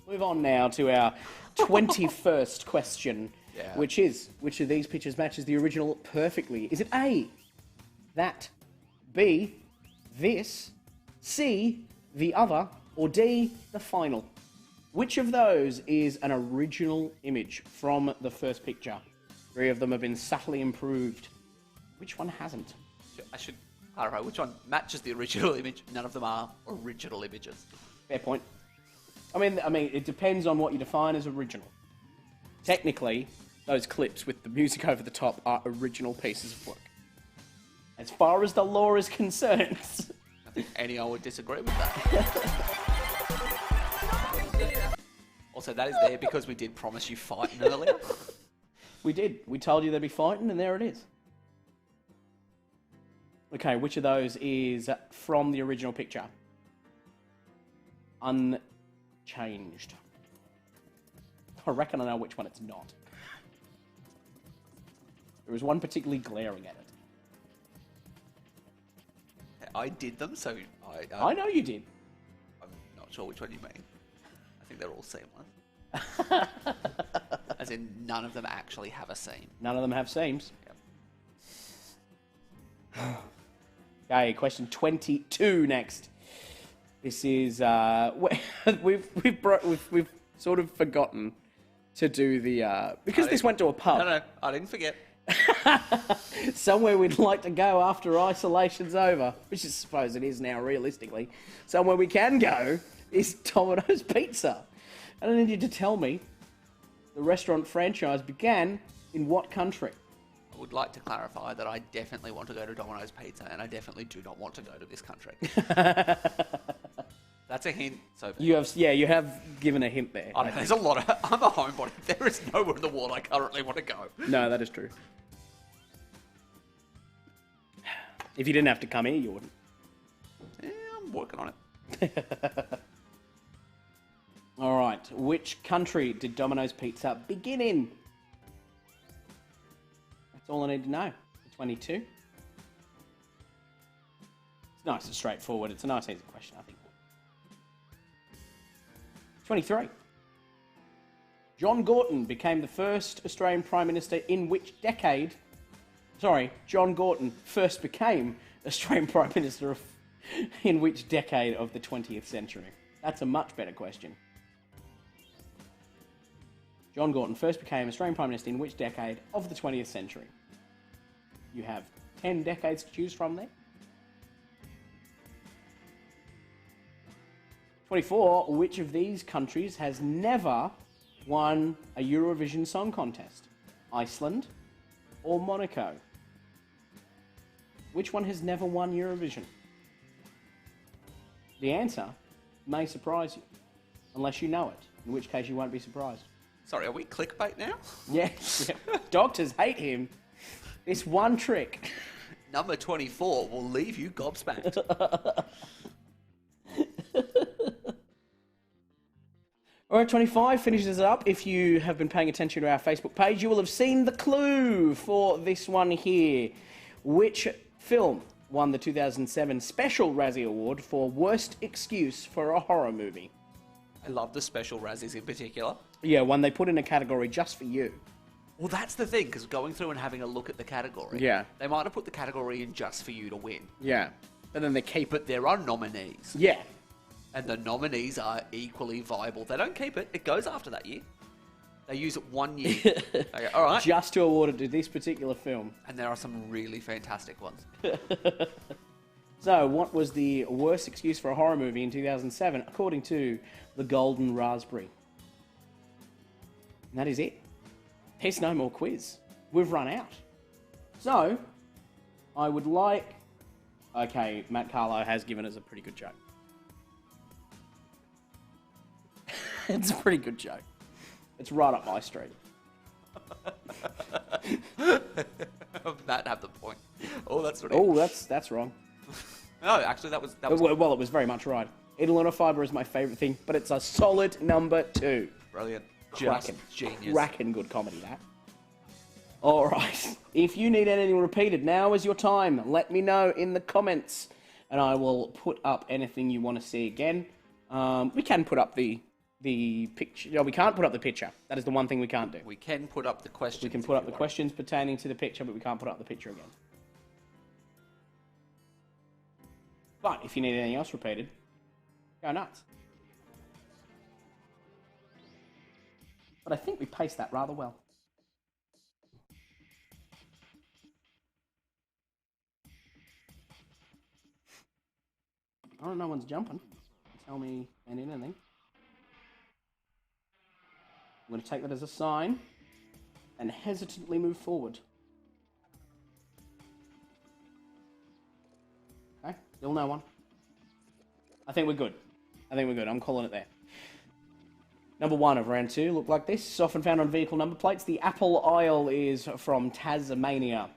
Move on now to our 21st question, which is, which of these pictures matches the original perfectly? Is it A, that, B, this, C, the other, or D, the final? Which of those is an original image from the first picture? 3 of them have been subtly improved. Which one hasn't? I should clarify, which one matches the original image? None of them are original images. Fair point. I mean, it depends on what you define as original. Technically, those clips with the music over the top are original pieces of work. As far as the law is concerned. I think anyone would disagree with that. Also, that is there because we did promise you fighting earlier. We did. We told you there'd be fighting, and there it is. Okay, which of those is from the original picture? Unchanged. I reckon I know which one it's not. There was one particularly glaring at it. I did them, so I know you did. I'm not sure which one you mean. I think they're all seamless. As in, none of them actually have a seam. None of them have seams. Yep. Okay, question 22 next. This is we've sort of forgotten to do the because this went to a pub. No, I didn't forget. Somewhere we'd like to go after isolation's over, which I suppose it is now realistically. Somewhere we can go is Domino's Pizza. I don't need you to tell me the restaurant franchise began in what country? I would like to clarify that I definitely want to go to Domino's Pizza, and I definitely do not want to go to this country. That's a hint. So you have given a hint there. I know, there's a lot of. I'm a homebody. There is nowhere in the world I currently want to go. No, that is true. If you didn't have to come here, you wouldn't. Yeah, I'm working on it. All right. Which country did Domino's Pizza begin in? That's all I need to know. 22. It's nice and straightforward. It's a nice, easy question, I think. 23. John Gorton became the first Australian Prime Minister in which decade? Sorry, John Gorton first became Australian Prime Minister in which decade of the 20th century? That's a much better question. John Gorton first became Australian Prime Minister in which decade of the 20th century? You have 10 decades to choose from there. 24. Which of these countries has never won a Eurovision Song Contest? Iceland or Monaco? Which one has never won Eurovision? The answer may surprise you, unless you know it, in which case you won't be surprised. Sorry, are we clickbait now? Yeah. Doctors hate him. This one trick. Number 24 will leave you gobsmacked. All right, 25 finishes it up. If you have been paying attention to our Facebook page, you will have seen the clue for this one here. Which film won the 2007 Special Razzie Award for Worst Excuse for a Horror Movie? I love the special Razzies in particular. Yeah, one they put in a category just for you. Well, that's the thing, because going through and having a look at the category, Yeah. they might have put the category in just for you to win. Yeah. But then they keep it. But there are nominees. Yeah. And the nominees are equally viable. They don't keep it. It goes after that year. They use it 1 year. Okay, all right. Just to award it to this particular film. And there are some really fantastic ones. So, what was the worst excuse for a horror movie in 2007, according to The Golden Raspberry? And that is it. There's no more quiz. We've run out. So, I would like... Okay, Matt Carlo has given us a pretty good joke. It's a pretty good joke. It's right up my street. That had the point. Oh, that's what. Oh, that's wrong. No, actually, that was. Well, it was very much right. Edelona fibre is my favourite thing, but it's a solid number 2. Brilliant. Cracking. Just genius. Cracking good comedy, that. All right. If you need anything repeated, now is your time. Let me know in the comments, and I will put up anything you want to see again. We can put up the picture. No, we can't put up the picture. That is the one thing we can't do. We can put up the questions. We can put up the questions pertaining to the picture, but we can't put up the picture again. But if you need anything else repeated, go nuts. But I think we paced that rather well. Oh, no one's jumping. Tell me anything. I'm going to take that as a sign and hesitantly move forward. Okay, still no one. I think we're good. I'm calling it there. Number 1 of round 2 looked like this. Often found on vehicle number plates. The Apple Isle is from Tasmania.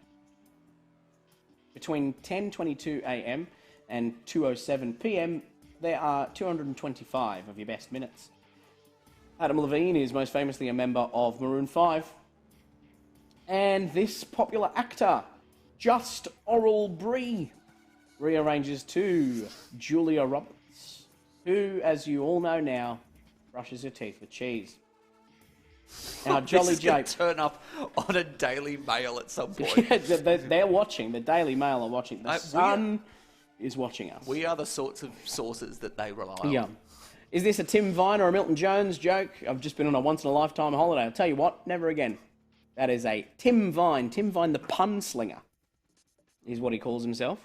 Between 10:22 a.m. and 2:07 p.m. there are 225 of your best minutes. Adam Levine is most famously a member of Maroon 5. And this popular actor, Just Oral Brie, rearranges to Julia Roberts, who, as you all know now, brushes her teeth with cheese. Now, Jolly This is gonna Jake... turn up on a Daily Mail at some point. they're watching. The Daily Mail are watching. The Sun is watching us. We are the sorts of sources that they rely on. Yeah. Is this a Tim Vine or a Milton Jones joke? I've just been on a once-in-a-lifetime holiday. I'll tell you what, never again. That is a Tim Vine. Tim Vine, the pun slinger, is what he calls himself.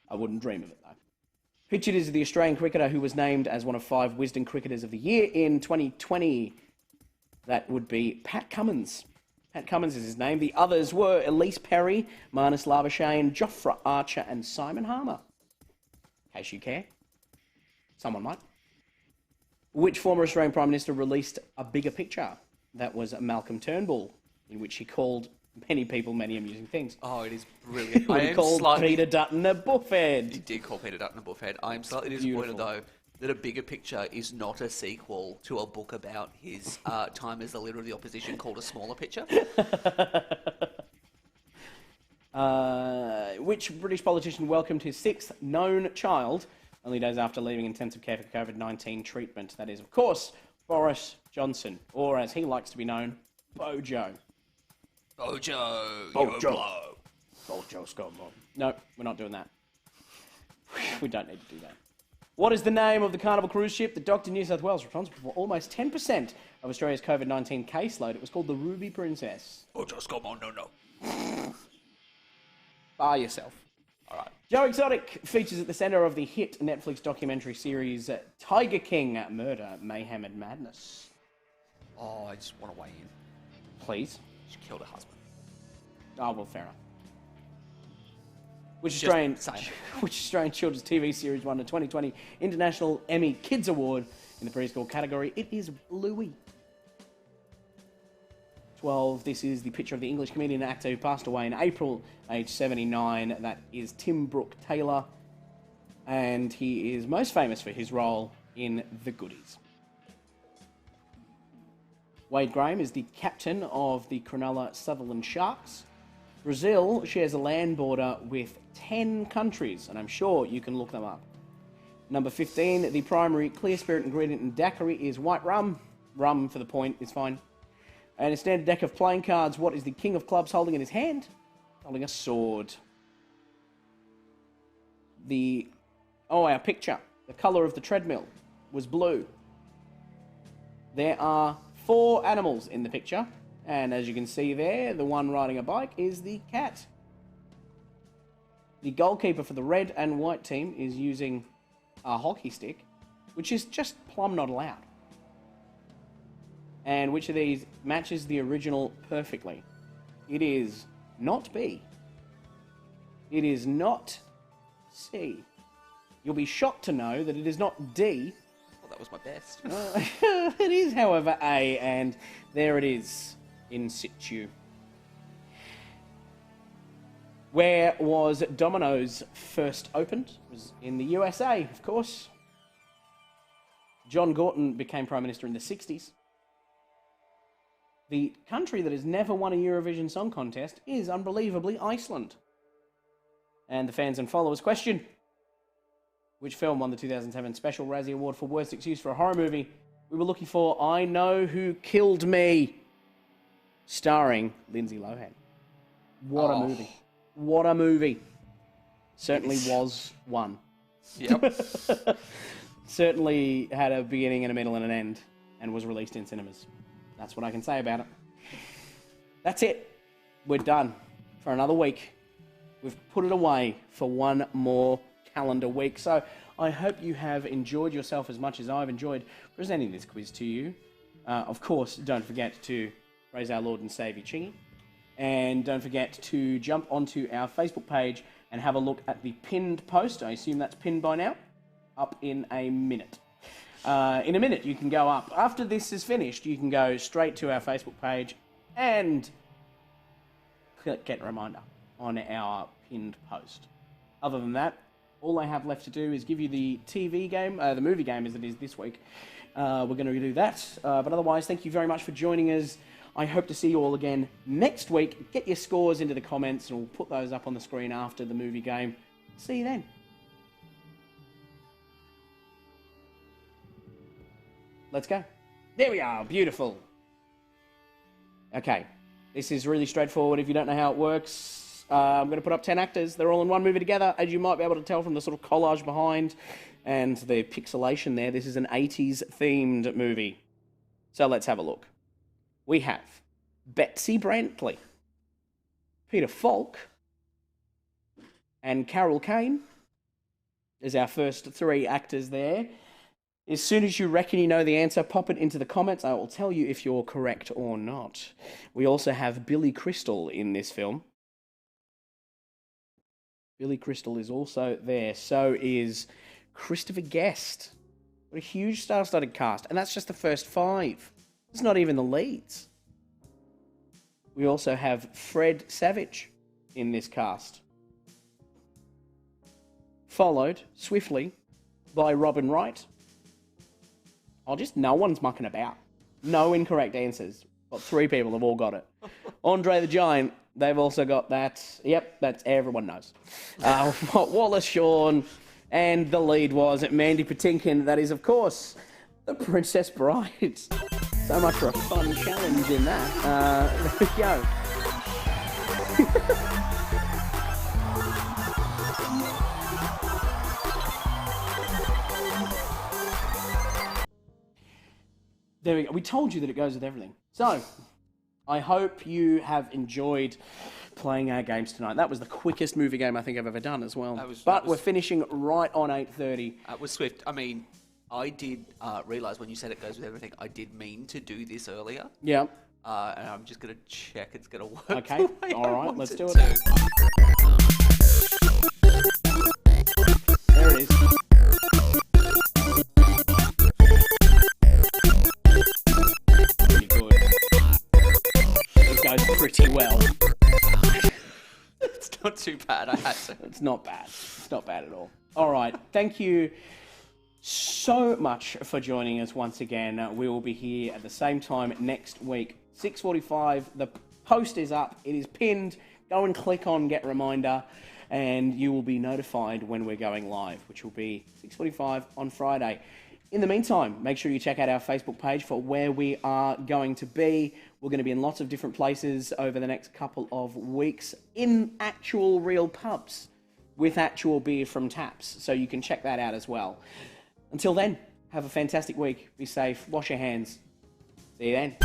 I wouldn't dream of it, though. Pictured is the Australian cricketer who was named as one of 5 Wisden Cricketers of the Year in 2020. That would be Pat Cummins. Pat Cummins is his name. The others were Elise Perry, Marnus Labuschagne, Jofra Archer, and Simon Harmer. In case you care. Someone might. Which former Australian Prime Minister released a bigger picture? That was Malcolm Turnbull, in which he called many people many amusing things. Oh, it is brilliant. He called Peter Dutton a buffhead. He did call Peter Dutton a buffhead. I am slightly disappointed, though, that A Bigger Picture is not a sequel to a book about his time as the leader of the opposition called A Smaller Picture. Which British politician welcomed his 6th known child only days after leaving intensive care for COVID-19 treatment? That is, of course, Boris Johnson, or as he likes to be known, Bojo. Bojo, Bojo. you're a blow. Bojo Scott Mob. No, we're not doing that. We don't need to do that. What is the name of the Carnival cruise ship that docked in New South Wales, responsible for almost 10% of Australia's COVID-19 caseload? It was called the Ruby Princess. Bojo Scott Mob, no. Bar yourself. All right. Joe Exotic features at the centre of the hit Netflix documentary series Tiger King, Murder, Mayhem and Madness. Oh, I just want to weigh in. Please. She killed her husband. Oh, well, fair enough. Which Just Australian children's TV series won the 2020 International Emmy Kids Award in the preschool category? It is Bluey. 12. This is the picture of the English comedian and actor who passed away in April, age 79. That is Tim Brooke Taylor. And he is most famous for his role in The Goodies. Wade Graham is the captain of the Cronulla Sutherland Sharks. Brazil shares a land border with 10 countries, and I'm sure you can look them up. Number 15, the primary clear spirit ingredient in daiquiri is white rum. Rum for the point is fine. And a standard deck of playing cards. What is the king of clubs holding in his hand? Holding a sword. Our picture. The colour of the treadmill was blue. There are 4 animals in the picture. And as you can see there, the one riding a bike is the cat. The goalkeeper for the red and white team is using a hockey stick, which is just plumb not allowed. And which of these matches the original perfectly? It is not B. It is not C. You'll be shocked to know that it is not D. Well, that was my best. It is, however, A, and there it is, in situ. Where was Domino's first opened? It was in the USA, of course. John Gorton became Prime Minister in the 60s. The country that has never won a Eurovision Song Contest is, unbelievably, Iceland. And the fans and followers question: which film won the 2007 Special Razzie Award for Worst Excuse for a Horror Movie? We were looking for I Know Who Killed Me, starring Lindsay Lohan. What a movie. What a movie. Certainly was one. Yep. Certainly had a beginning and a middle and an end, and was released in cinemas. That's what I can say about it. That's it. We're done for another week. We've put it away for one more calendar week. So I hope you have enjoyed yourself as much as I've enjoyed presenting this quiz to you. Of course, don't forget to praise our Lord and Saviour Chingy. And don't forget to jump onto our Facebook page and have a look at the pinned post. I assume that's pinned by now. Up in a minute. In a minute, you can go up. After this is finished, you can go straight to our Facebook page and get a reminder on our pinned post. Other than that, all I have left to do is give you the TV game, the movie game as it is this week. We're going to do that. But otherwise, thank you very much for joining us. I hope to see you all again next week. Get your scores into the comments and we'll put those up on the screen after the movie game. See you then. Let's go. There we are. Beautiful. Okay. This is really straightforward. If you don't know how it works, I'm going to put up 10 actors. They're all in one movie together, as you might be able to tell from the sort of collage behind and the pixelation there. This is an 80s themed movie. So let's have a look. We have Betsy Brantley, Peter Falk, and Carol Kane as our first 3 actors there. As soon as you reckon you know the answer, pop it into the comments. I will tell you if you're correct or not. We also have Billy Crystal in this film. Billy Crystal is also there. So is Christopher Guest. What a huge star-studded cast. And that's just the first 5. It's not even the leads. We also have Fred Savage in this cast. Followed swiftly by Robin Wright. No one's mucking about. No incorrect answers. Got 3 people have all got it. Andre the Giant, they've also got that. Yep, that's everyone knows. Wallace Shawn, and the lead was Mandy Patinkin. That is, of course, the Princess Bride. So much for a fun challenge in that. There we go. There we go. We told you that it goes with everything. So, I hope you have enjoyed playing our games tonight. That was the quickest movie game I think I've ever done as well. We're finishing right on 8:30. It was swift. I mean, I did realise when you said it goes with everything, I did mean to do this earlier. Yeah. And I'm just going to check it's going to work. Okay. All right, let's do it. There it is. Pretty good. It goes pretty well. It's not too bad, I had to. It's not bad. It's not bad at all. All right. Thank you so so much for joining us once again. We will be here at the same time next week, 6:45. The post is up. It is pinned. Go and click on Get Reminder, and you will be notified when we're going live, which will be 6:45 on Friday. In the meantime, make sure you check out our Facebook page for where we are going to be. We're going to be in lots of different places over the next couple of weeks in actual real pubs with actual beer from taps. So you can check that out as well. Until then, have a fantastic week. Be safe. Wash your hands. See you then.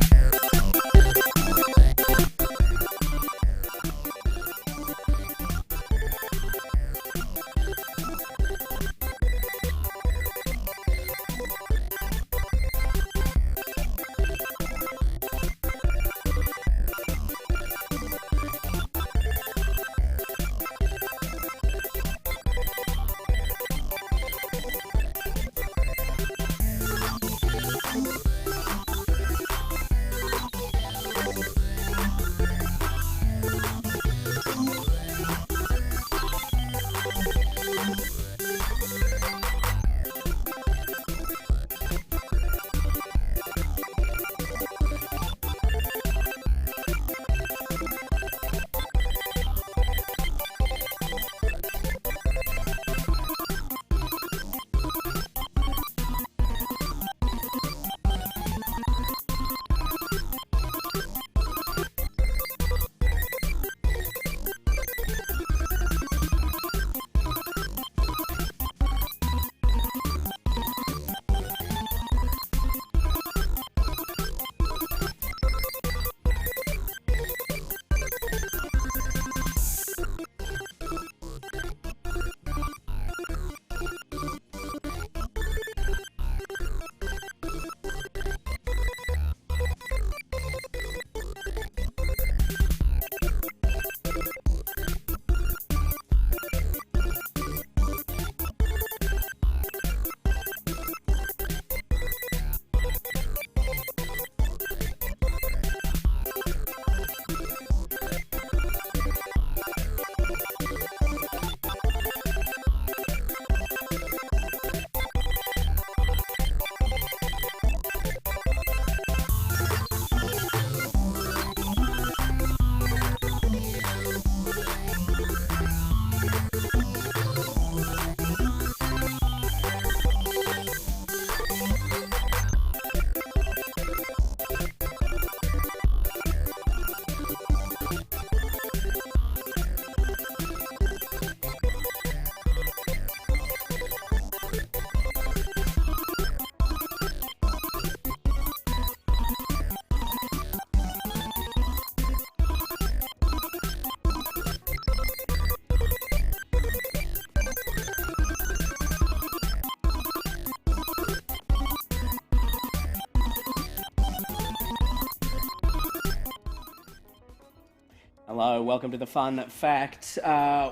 Hello, welcome to the Fun Fact.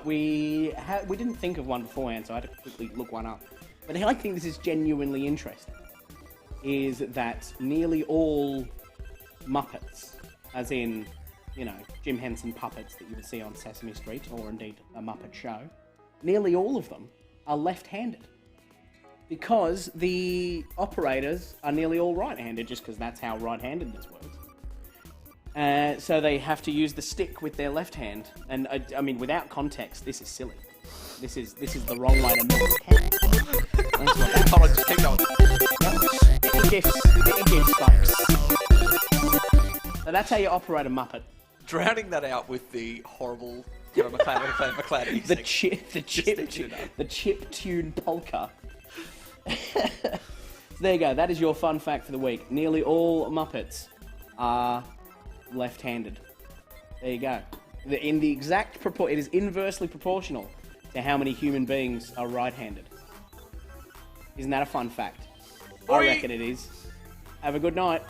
We didn't think of one beforehand, so I had to quickly look one up. But I think this is genuinely interesting, is that nearly all Muppets, as in, you know, Jim Henson puppets that you would see on Sesame Street, or indeed a Muppet show, nearly all of them are left-handed. Because the operators are nearly all right-handed, just because that's how right-handedness works. So they have to use the stick with their left hand, and I mean, without context, this is silly. This is the wrong way to move a cat. That's what that Hold on, just keep going. Get your gifts, folks. So that's how you operate a Muppet. Drowning that out with the horrible Kevin McCloud the chip tune polka. So there you go. That is your fun fact for the week. Nearly all Muppets are left-handed. There you go. In the exact it is inversely proportional to how many human beings are right-handed. Isn't that a fun fact? I reckon it is. Have a good night.